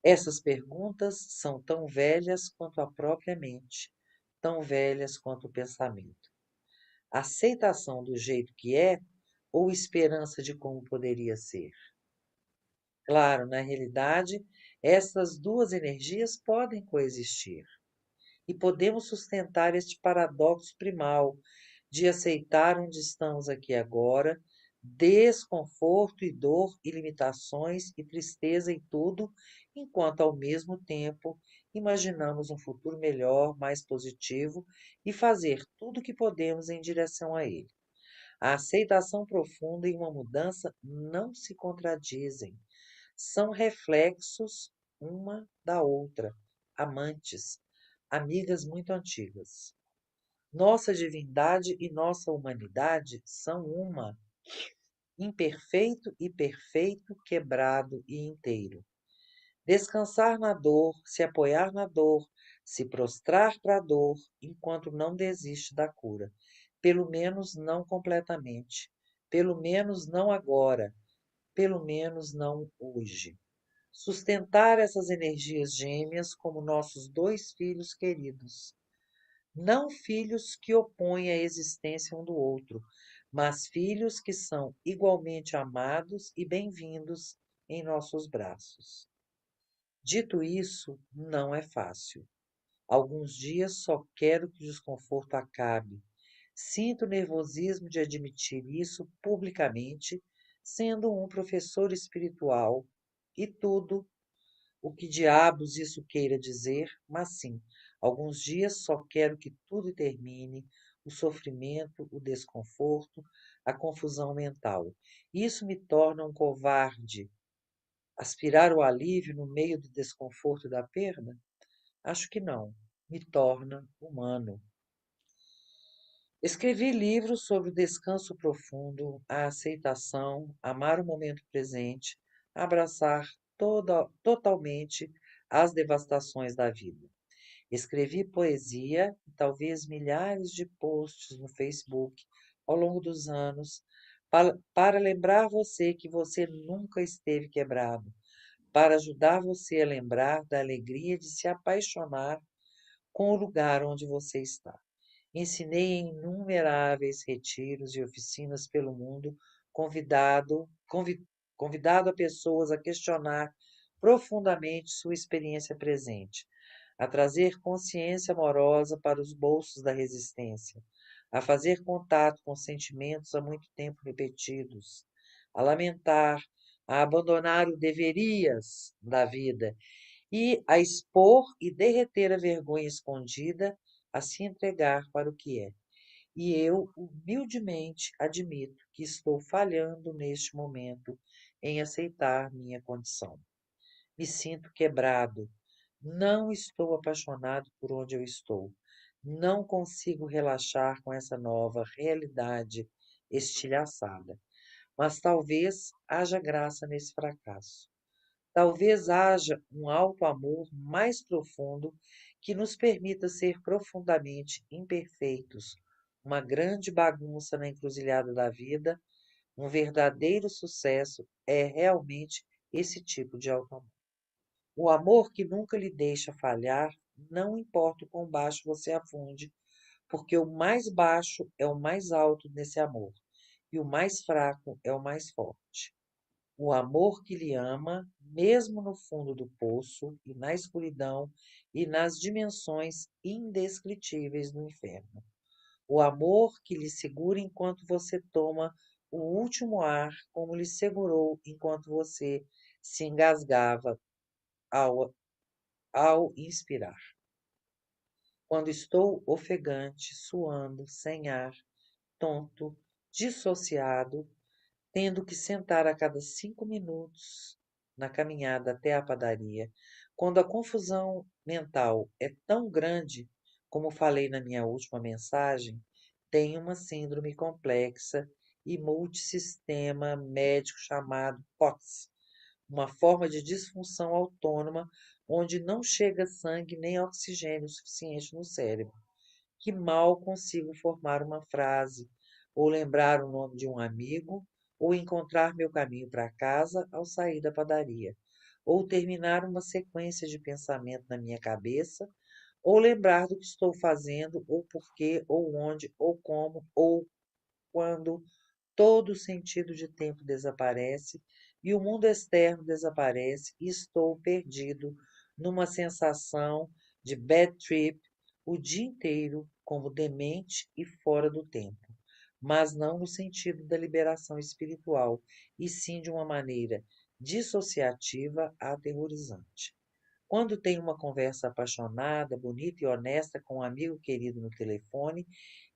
Essas perguntas são tão velhas quanto a própria mente, tão velhas quanto o pensamento. Aceitação do jeito que é ou esperança de como poderia ser? Claro, na realidade, essas duas energias podem coexistir. E podemos sustentar este paradoxo primal de aceitar onde estamos aqui agora, desconforto e dor e limitações e tristeza e tudo, enquanto ao mesmo tempo imaginamos um futuro melhor, mais positivo e fazer tudo o que podemos em direção a ele. A aceitação profunda e uma mudança não se contradizem, são reflexos uma da outra, amantes, amigas muito antigas. Nossa divindade e nossa humanidade são uma, imperfeito e perfeito, quebrado e inteiro. Descansar na dor, se apoiar na dor, se prostrar para a dor, enquanto não desiste da cura. Pelo menos não completamente. Pelo menos não agora. Pelo menos não hoje. Sustentar essas energias gêmeas como nossos 2 filhos queridos. Não filhos que opõem a existência um do outro, mas filhos que são igualmente amados e bem-vindos em nossos braços. Dito isso, não é fácil. Alguns dias só quero que o desconforto acabe. Sinto nervosismo de admitir isso publicamente, sendo um professor espiritual, e tudo o que diabos isso queira dizer, mas sim, alguns dias só quero que tudo termine, o sofrimento, o desconforto, a confusão mental. Isso me torna um covarde. Aspirar o alívio no meio do desconforto e da perda? Acho que não. Me torna humano. Escrevi livros sobre o descanso profundo, a aceitação, amar o momento presente, abraçar totalmente as devastações da vida. Escrevi poesia e talvez milhares de posts no Facebook ao longo dos anos para lembrar você que você nunca esteve quebrado, para ajudar você a lembrar da alegria de se apaixonar com o lugar onde você está. Ensinei em inumeráveis retiros e oficinas pelo mundo, convidado a pessoas a questionar profundamente sua experiência presente, a trazer consciência amorosa para os bolsos da resistência, a fazer contato com sentimentos há muito tempo repetidos, a lamentar, a abandonar o deverias da vida e a expor e derreter a vergonha escondida, a se entregar para o que é. E eu humildemente admito que estou falhando neste momento em aceitar minha condição. Me sinto quebrado. Não estou apaixonado por onde eu estou. Não consigo relaxar com essa nova realidade estilhaçada. Mas talvez haja graça nesse fracasso. Talvez haja um alto-amor mais profundo que nos permita ser profundamente imperfeitos, uma grande bagunça na encruzilhada da vida. Um verdadeiro sucesso é realmente esse tipo de auto-amor. O amor que nunca lhe deixa falhar, não importa o quão baixo você afunde, porque o mais baixo é o mais alto nesse amor, e o mais fraco é o mais forte. O amor que lhe ama, mesmo no fundo do poço, e na escuridão, e nas dimensões indescritíveis do inferno. O amor que lhe segura enquanto você toma o último ar, como lhe segurou enquanto você se engasgava ao inspirar. Quando estou ofegante, suando, sem ar, tonto, dissociado, tendo que sentar a cada 5 minutos na caminhada até a padaria, quando a confusão mental é tão grande, como falei na minha última mensagem, tenho uma síndrome complexa e multissistema médico chamado POTS, uma forma de disfunção autônoma onde não chega sangue nem oxigênio suficiente no cérebro, que mal consigo formar uma frase, ou lembrar o nome de um amigo, ou encontrar meu caminho para casa ao sair da padaria, ou terminar uma sequência de pensamento na minha cabeça, ou lembrar do que estou fazendo, ou porquê, ou onde, ou como, ou quando todo o sentido de tempo desaparece e o mundo externo desaparece e estou perdido numa sensação de bad trip o dia inteiro como demente e fora do tempo. mas não no sentido da liberação espiritual, e sim de uma maneira dissociativa aterrorizante. Quando tenho uma conversa apaixonada, bonita e honesta com um amigo querido no telefone,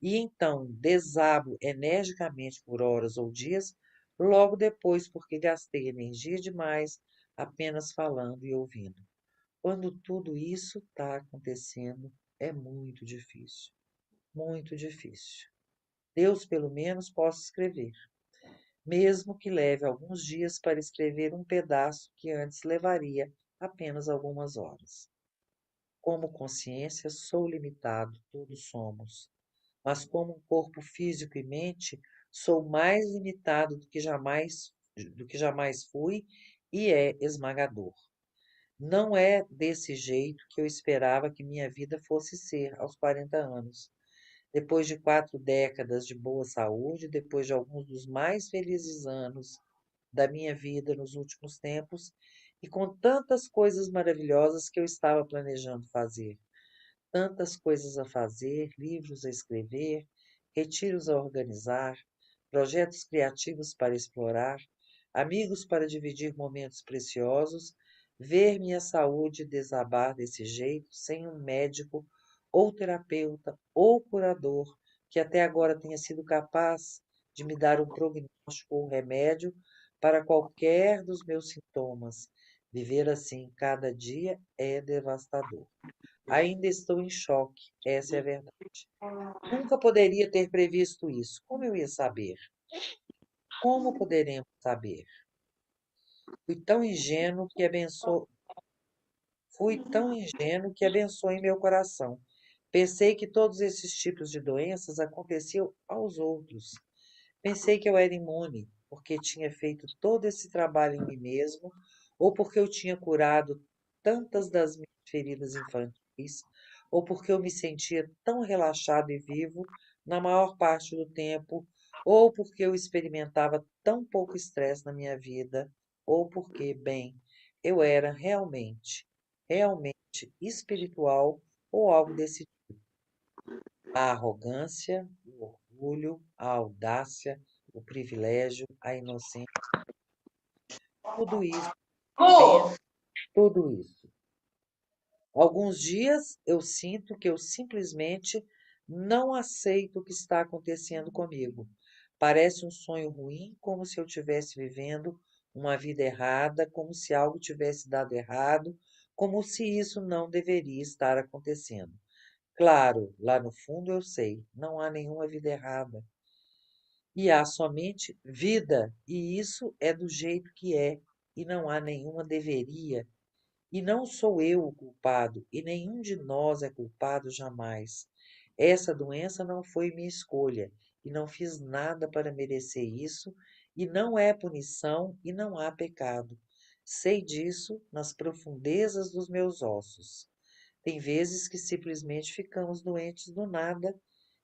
e então desabo energicamente por horas ou dias, logo depois porque gastei energia demais apenas falando e ouvindo. Quando tudo isso está acontecendo, é muito difícil. Muito difícil. Deus, pelo menos, posso escrever, mesmo que leve alguns dias para escrever um pedaço que antes levaria apenas algumas horas. Como consciência, sou limitado, todos somos, mas como um corpo físico e mente, sou mais limitado do que jamais fui e é esmagador. Não é desse jeito que eu esperava que minha vida fosse ser aos 40 anos. Depois de 4 décadas de boa saúde, depois de alguns dos mais felizes anos da minha vida nos últimos tempos, e com tantas coisas maravilhosas que eu estava planejando fazer. Tantas coisas a fazer, livros a escrever, retiros a organizar, projetos criativos para explorar, amigos para dividir momentos preciosos, ver minha saúde desabar desse jeito, sem um médico ou terapeuta ou curador que até agora tenha sido capaz de me dar um prognóstico ou remédio para qualquer dos meus sintomas. Viver assim cada dia é devastador. Ainda estou em choque, essa é a verdade. Nunca poderia ter previsto isso. Como eu ia saber? Como poderemos saber? Fui tão ingênuo que abençoei meu coração. Pensei que todos esses tipos de doenças aconteciam aos outros. Pensei que eu era imune, porque tinha feito todo esse trabalho em mim mesmo, ou porque eu tinha curado tantas das minhas feridas infantis, ou porque eu me sentia tão relaxado e vivo na maior parte do tempo, ou porque eu experimentava tão pouco estresse na minha vida, ou porque, bem, eu era realmente espiritual ou algo desse tipo. A arrogância, o orgulho, a audácia, o privilégio, a inocência, tudo isso, apenas tudo isso. Alguns dias eu sinto que eu simplesmente não aceito o que está acontecendo comigo. Parece um sonho ruim, como se eu estivesse vivendo uma vida errada, como se algo tivesse dado errado, como se isso não deveria estar acontecendo. Claro, lá no fundo eu sei, não há nenhuma vida errada. E há somente vida, e isso é do jeito que é, e não há nenhuma deveria. E não sou eu o culpado, e nenhum de nós é culpado jamais. Essa doença não foi minha escolha, e não fiz nada para merecer isso, e não é punição, e não há pecado. Sei disso nas profundezas dos meus ossos. Tem vezes que simplesmente ficamos doentes do nada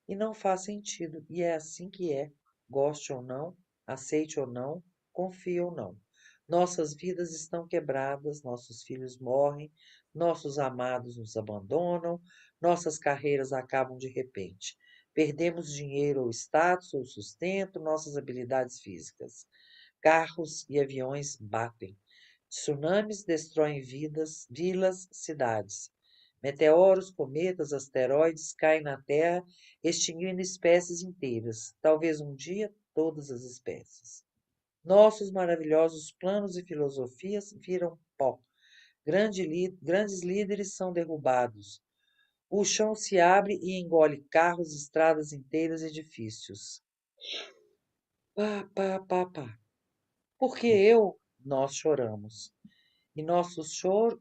e não faz sentido, e é assim que é, goste ou não, aceite ou não, confie ou não. Nossas vidas estão quebradas, nossos filhos morrem, nossos amados nos abandonam, nossas carreiras acabam de repente. Perdemos dinheiro ou status ou sustento, nossas habilidades físicas. Carros e aviões batem. Tsunamis destroem vilas, cidades. Meteoros, cometas, asteroides caem na Terra, extinguindo espécies inteiras. Talvez um dia todas as espécies. Nossos maravilhosos planos e filosofias viram pó. Grandes líderes são derrubados. O chão se abre e engole carros, estradas inteiras, edifícios. Pá, pá, pá, pá. Porque nós choramos. E nossos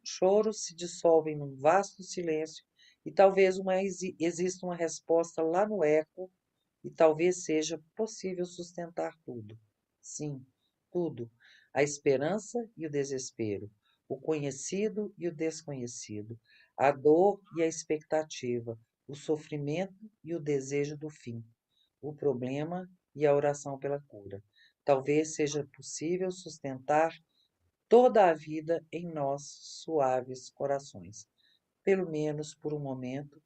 choros se dissolvem num vasto silêncio, e talvez exista uma resposta lá no eco, e talvez seja possível sustentar tudo. Sim, tudo. A esperança e o desespero, o conhecido e o desconhecido, a dor e a expectativa, o sofrimento e o desejo do fim, o problema e a oração pela cura. Talvez seja possível sustentar toda a vida em nossos suaves corações, pelo menos por um momento,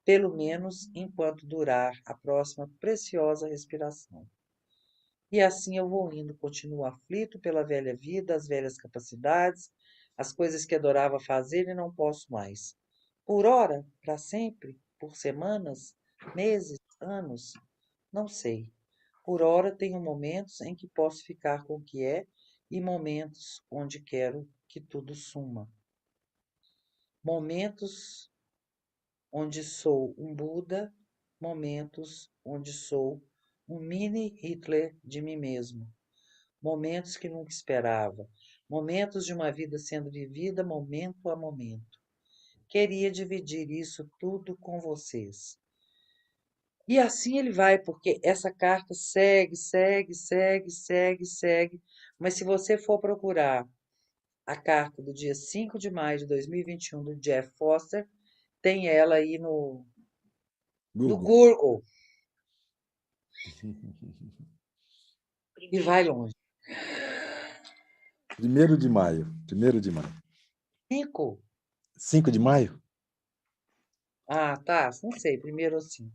pelo menos enquanto durar a próxima preciosa respiração. E assim eu vou indo, continuo aflito pela velha vida, as velhas capacidades, as coisas que adorava fazer e não posso mais. Por hora, para sempre, por semanas, meses, anos, não sei. Por hora tenho momentos em que posso ficar com o que é e momentos onde quero que tudo suma. Momentos onde sou um Buda, momentos onde sou um mini Hitler de mim mesmo. Momentos que nunca esperava, momentos de uma vida sendo vivida momento a momento. Queria dividir isso tudo com vocês. E assim ele vai, porque essa carta segue, segue, segue, segue, segue. Mas se você for procurar a carta do dia 5 de maio de 2021 do Jeff Foster, tem ela aí no Google. E vai longe. 1º de maio. 1º de maio. 5? 5 de maio? Ah, tá. Não sei, 1º ou 5.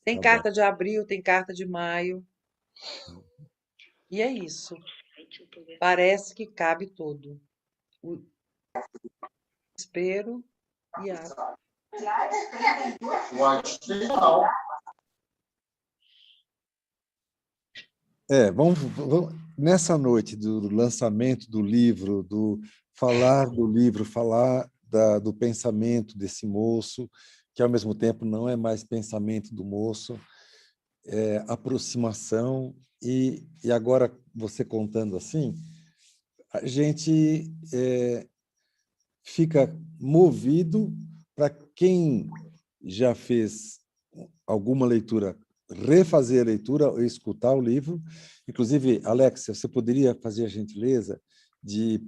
Tem Tá carta de abril, tem carta de maio. E é isso. Parece que cabe tudo. O desespero e a... Vamos nessa noite do lançamento do livro, do livro, falar do pensamento desse moço, que ao mesmo tempo não é mais pensamento do moço, é aproximação, e agora você contando assim, a gente fica movido para quem já fez alguma leitura, refazer a leitura ou escutar o livro. Inclusive, Alexia, você poderia fazer a gentileza de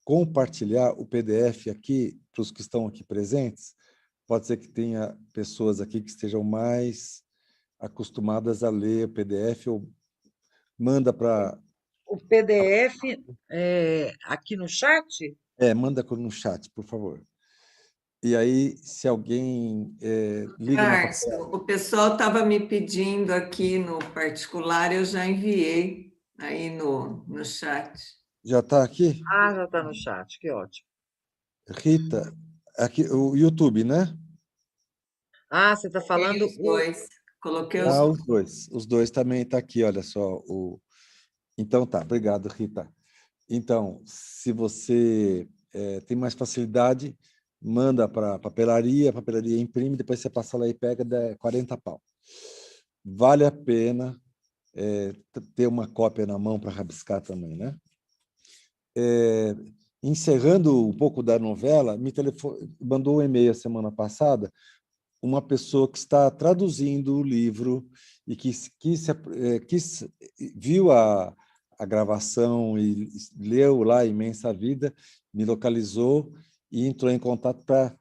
compartilhar o PDF aqui para os que estão aqui presentes? Pode ser que tenha pessoas aqui que estejam mais acostumadas a ler o PDF, ou manda para... O PDF aqui no chat? Manda no chat, por favor. E aí, se alguém liga Márcio, o pessoal estava me pedindo aqui no particular, eu já enviei aí no chat. Já está aqui? Ah, já está no chat, que ótimo. Rita, aqui, o YouTube, né? Ah, você está falando... Os dois. Coloquei os dois. Os dois também estão aqui, olha só. Então, tá. Obrigado, Rita. Então, se você tem mais facilidade, manda para a papelaria imprime, depois você passa lá e pega, dá 40 pau. Vale a pena ter uma cópia na mão para rabiscar também, né? Encerrando um pouco da novela, mandou um e-mail a semana passada, uma pessoa que está traduzindo o livro e que viu a gravação e leu lá Imensa Vida, me localizou e entrou em contato para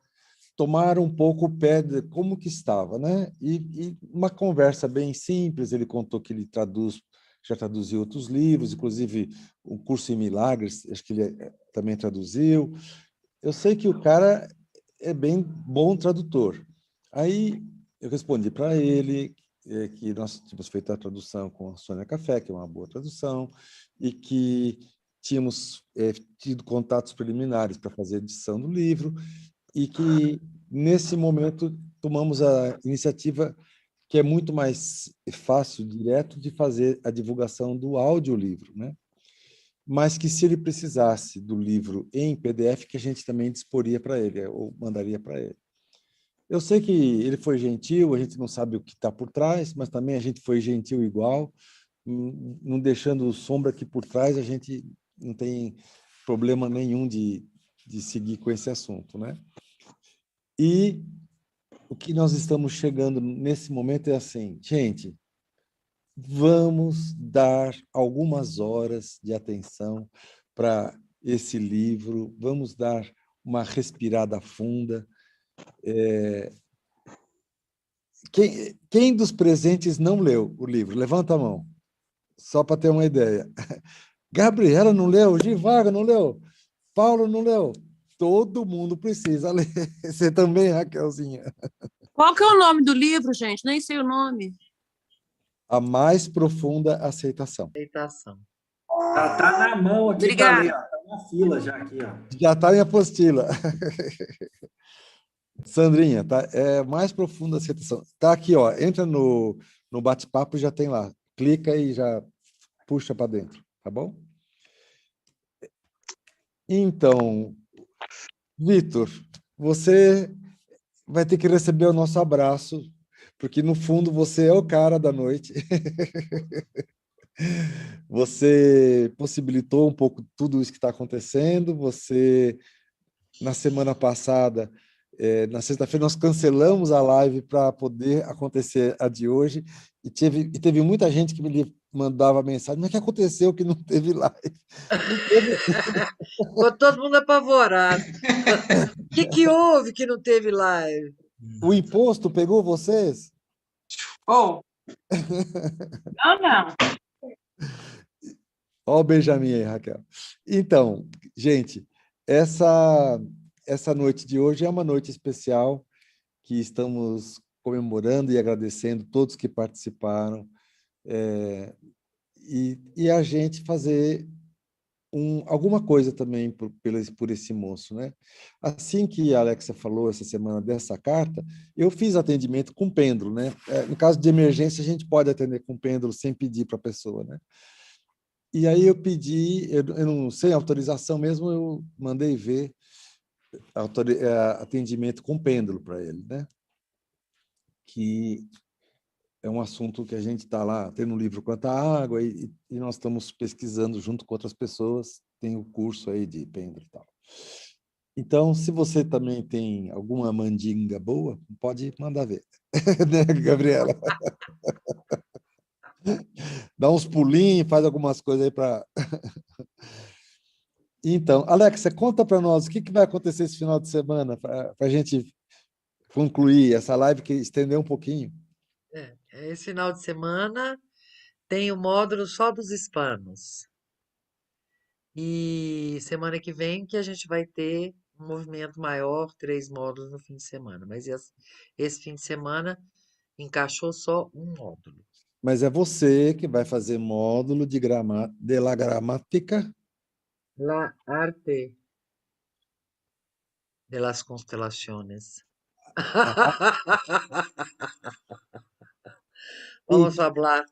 tomar um pouco o pé de como que estava, né? E uma conversa bem simples, ele contou que ele já traduziu outros livros, inclusive o Curso em Milagres, acho que ele também traduziu. Eu sei que o cara é bem bom tradutor. Aí eu respondi para ele que nós tínhamos feito a tradução com a Sônia Café, que é uma boa tradução, e que tínhamos tido contatos preliminares para fazer a edição do livro, e que, nesse momento, tomamos a iniciativa, que é muito mais fácil, direto, de fazer a divulgação do audiolivro, né? Mas que, se ele precisasse do livro em PDF, que a gente também disporia para ele, ou mandaria para ele. Eu sei que ele foi gentil, a gente não sabe o que está por trás, mas também a gente foi gentil igual, não deixando sombra que por trás a gente não tem problema nenhum de seguir com esse assunto, né? E o que nós estamos chegando nesse momento é assim, gente, vamos dar algumas horas de atenção para esse livro, vamos dar uma respirada funda. Quem dos presentes não leu o livro? Levanta a mão, só para ter uma ideia. Gabriela não leu, Givaga não leu, Paulo não leu. Todo mundo precisa ler. Você também, Raquelzinha. Qual que é o nome do livro, gente? Nem sei o nome. A Mais Profunda Aceitação. Aceitação. Tá na mão aqui para Obrigada. ler, ó. Tá na fila já aqui, ó. Já está em apostila. Sandrinha, tá? É Mais Profunda Aceitação. Está aqui, ó. Entra no bate-papo, já tem lá. Clica e já puxa para dentro, tá bom? Então, Vitor, você vai ter que receber o nosso abraço, porque, no fundo, você é o cara da noite. Você possibilitou um pouco tudo isso que está acontecendo. Você, na semana passada, na sexta-feira, nós cancelamos a live para poder acontecer a de hoje, e teve muita gente que me mandava mensagem: mas o que aconteceu que não teve live? Não teve... Ficou todo mundo apavorado. O que houve que não teve live? O imposto pegou vocês? Oh. Não. Olha o Benjamin aí, Raquel. Então, gente, essa noite de hoje é uma noite especial que estamos comemorando e agradecendo todos que participaram, e a gente fazer alguma coisa também por esse moço, né? Assim que a Alexa falou essa semana dessa carta, eu fiz atendimento com pêndulo, né? No caso de emergência, a gente pode atender com pêndulo sem pedir para a pessoa, né? E aí eu pedi, eu não sei, autorização mesmo, eu mandei ver atendimento com pêndulo para ele, né? Que é um assunto que a gente está lá, tem no livro Quanta Água, e nós estamos pesquisando junto com outras pessoas, tem o curso aí de pêndulo e tal. Então, se você também tem alguma mandinga boa, pode mandar ver, né, Gabriela? Dá uns pulinhos, faz algumas coisas aí para... Então, Alexa, conta para nós o que vai acontecer esse final de semana, para a gente concluir essa live que estendeu um pouquinho. Esse final de semana tem o módulo só dos hispanos. E semana que vem que a gente vai ter um movimento maior, 3 módulos no fim de semana. Mas esse fim de semana encaixou só um módulo. Mas é você que vai fazer módulo de la gramática. La arte de las constelaciones. Vamos falar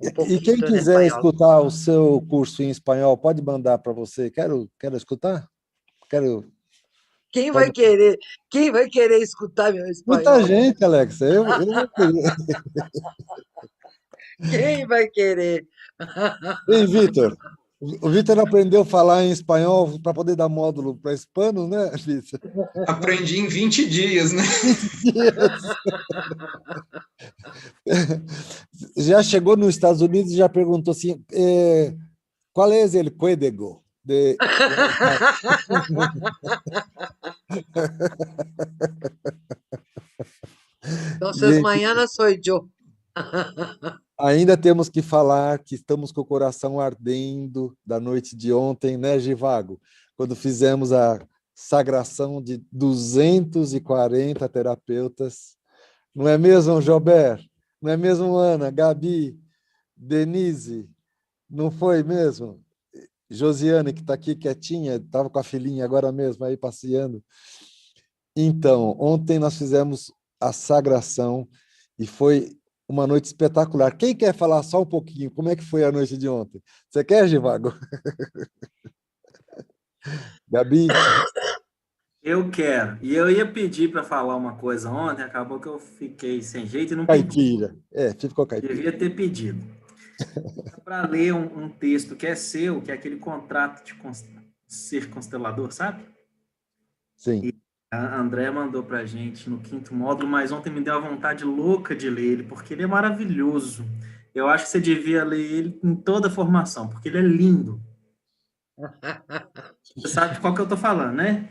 um pouquinho E quem em quiser espanhol. escutar o seu curso em espanhol, pode mandar para você. Quero escutar? Quem vai querer escutar meu espanhol? Muita gente, Alexa. Eu vou querer. Quem vai querer? Ei, Vitor. O Vitor aprendeu a falar em espanhol para poder dar módulo para hispano, né, Vitor? Aprendi em 20 dias, né? 20 dias. Já chegou nos Estados Unidos e já perguntou assim, qual é ele código? Entonces, mañana soy yo. Ainda temos que falar que estamos com o coração ardendo da noite de ontem, né, Givago? Quando fizemos a sagração de 240 terapeutas. Não é mesmo, Jober? Não é mesmo, Ana, Gabi, Denise? Não foi mesmo? Josiane, que está aqui quietinha, estava com a filhinha agora mesmo aí passeando. Então, ontem nós fizemos a sagração e foi uma noite espetacular. Quem quer falar só um pouquinho? Como é que foi a noite de ontem? Você quer, Givago? Gabi? Eu quero. E eu ia pedir para falar uma coisa ontem, acabou que eu fiquei sem jeito e não caipira. pedi. Ficou caipira. Devia ter pedido. Para ler um texto que é seu, que é aquele contrato de ser constelador, sabe? Sim. E a Andréa mandou para a gente no 5º módulo, mas ontem me deu a vontade louca de ler ele, porque ele é maravilhoso. Eu acho que você devia ler ele em toda a formação, porque ele é lindo. Você sabe de qual que eu estou falando, né?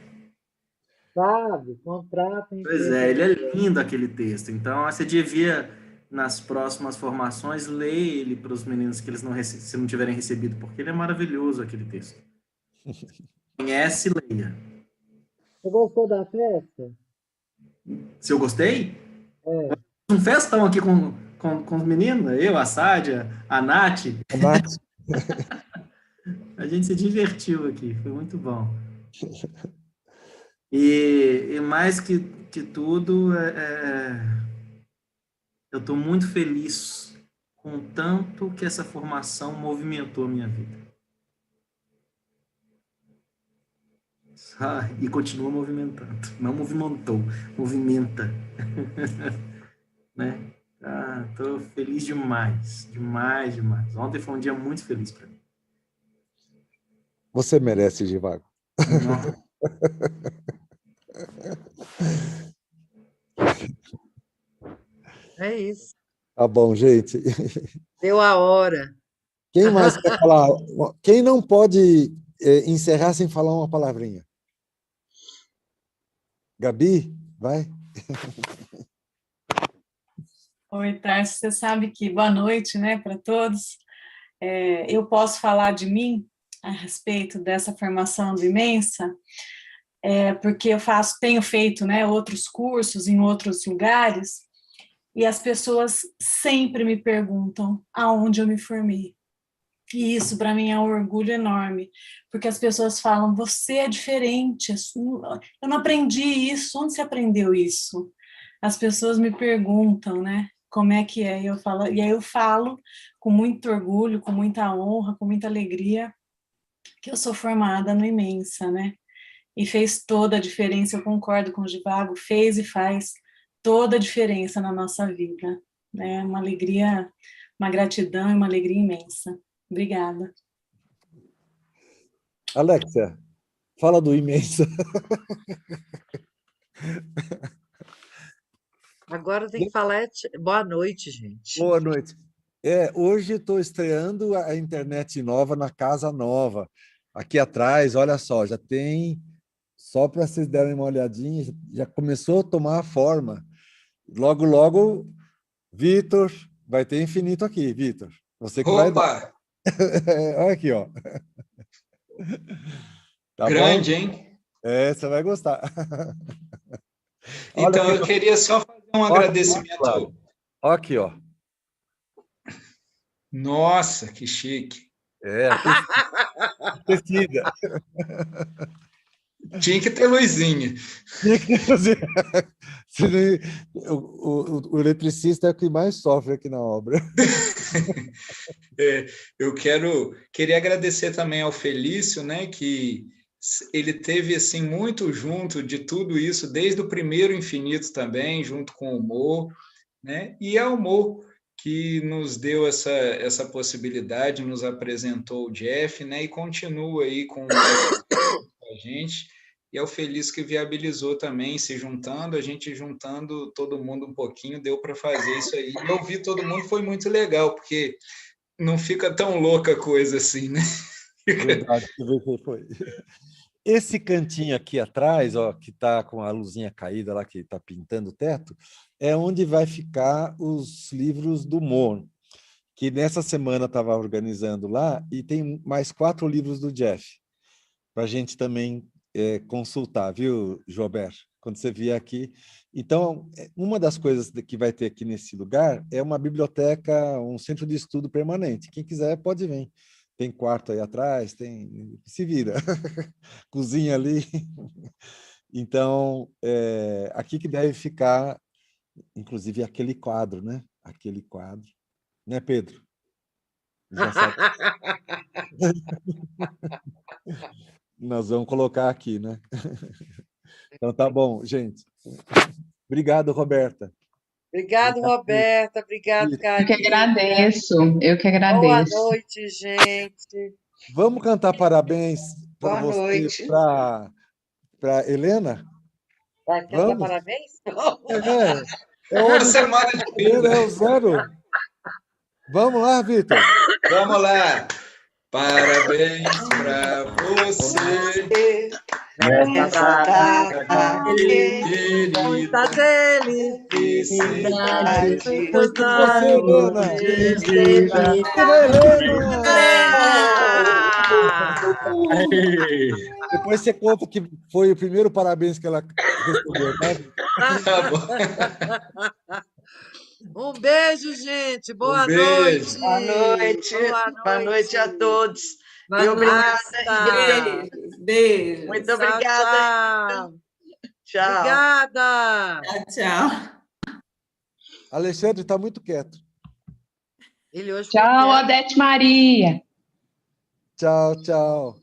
Sabe, contrato. Pois é, ele é lindo aquele texto. Então, você devia, nas próximas formações, ler ele para os meninos que eles se não tiverem recebido, porque ele é maravilhoso aquele texto. Conhece, leia. Você gostou da festa? Se eu gostei? Um festão aqui com os meninos, eu, a Sádia, a Nath. A Nath. A gente se divertiu aqui, foi muito bom. E mais que tudo, eu estou muito feliz com o tanto que essa formação movimentou a minha vida. E continua movimentando. Não movimentou, movimenta. Né? Estou feliz demais, demais, demais. Ontem foi um dia muito feliz para mim. Você merece, Givago. É isso. Tá bom, gente. Deu a hora. Quem mais quer falar? Quem não pode encerrar sem falar uma palavrinha? Gabi, vai. Oi, Tarso, você sabe que boa noite, né, para todos. Eu posso falar de mim a respeito dessa formação do Imensa, porque eu tenho feito, né, outros cursos em outros lugares, e as pessoas sempre me perguntam aonde eu me formei. E isso para mim é um orgulho enorme, porque as pessoas falam, você é diferente, eu não aprendi isso, onde você aprendeu isso? As pessoas me perguntam, né, como é que é, e aí eu falo com muito orgulho, com muita honra, com muita alegria, que eu sou formada no Imensa, né, e fez toda a diferença, eu concordo com o Givago, fez e faz toda a diferença na nossa vida, né, uma alegria, uma gratidão e uma alegria imensa. Obrigada. Alexia, fala do Imensa. Agora tem que falar boa noite, gente. Boa noite. Hoje estou estreando a internet nova na casa nova. Aqui atrás, olha só, já tem, só para vocês darem uma olhadinha, já começou a tomar forma. Logo, logo, Vitor, vai ter infinito aqui, Vitor. Você que vai dar. Olha aqui, ó. Tá grande, bom? Hein? Você vai gostar. Então, eu queria só fazer um agradecimento. Olha aqui, ó. Nossa, que chique. Precisa. Tinha que ter luzinha. Tinha que ter luzinha. O eletricista é o que mais sofre aqui na obra. Eu queria agradecer também ao Felício, né, que ele teve assim muito junto de tudo isso desde o primeiro Infinito também, junto com o Mo, né? E ao Mo que nos deu essa possibilidade, nos apresentou o Jeff, né? E continua aí com a gente. E ao Felício que viabilizou também, se juntando, a gente juntando todo mundo um pouquinho, deu para fazer isso aí. E ouvir todo mundo foi muito legal, porque não fica tão louca a coisa assim, né? Verdade, foi. Esse cantinho aqui atrás, ó, que está com a luzinha caída lá, que está pintando o teto, é onde vai ficar os livros do Mo, que nessa semana estava organizando lá, e tem mais 4 livros do Jeff, para a gente também consultar, viu, Joberto? Quando você vier aqui. Então, uma das coisas que vai ter aqui nesse lugar é uma biblioteca, um centro de estudo permanente. Quem quiser pode vir. Tem quarto aí atrás, se vira. Cozinha ali. Então, aqui que deve ficar, inclusive, aquele quadro, né? Aquele quadro. Né, Pedro? Já sabe. Nós vamos colocar aqui, né? Então, tá bom, gente. Obrigado, Roberta. Obrigado, Roberta. Obrigado, Karina. Eu que agradeço. Boa noite, gente. Vamos cantar parabéns para Boa você, noite. para Helena? Vai cantar parabéns? É uma semana de vida. É o 0. Vamos lá, Vitor. Vamos lá. Parabéns para você nessa data querida, muita felicidade, muitos anos de vida. Helena! Depois você conta que foi o primeiro parabéns que ela recebeu, né? Tá bom. Um beijo, gente. Boa beijo. noite. Boa noite. Boa noite a todos. E obrigada. Beijo. Muito obrigada. Tchau. Tchau. Obrigada. Tchau. Alexandre está muito quieto. Ele hoje Tchau, Odete Maria. Tchau, tchau.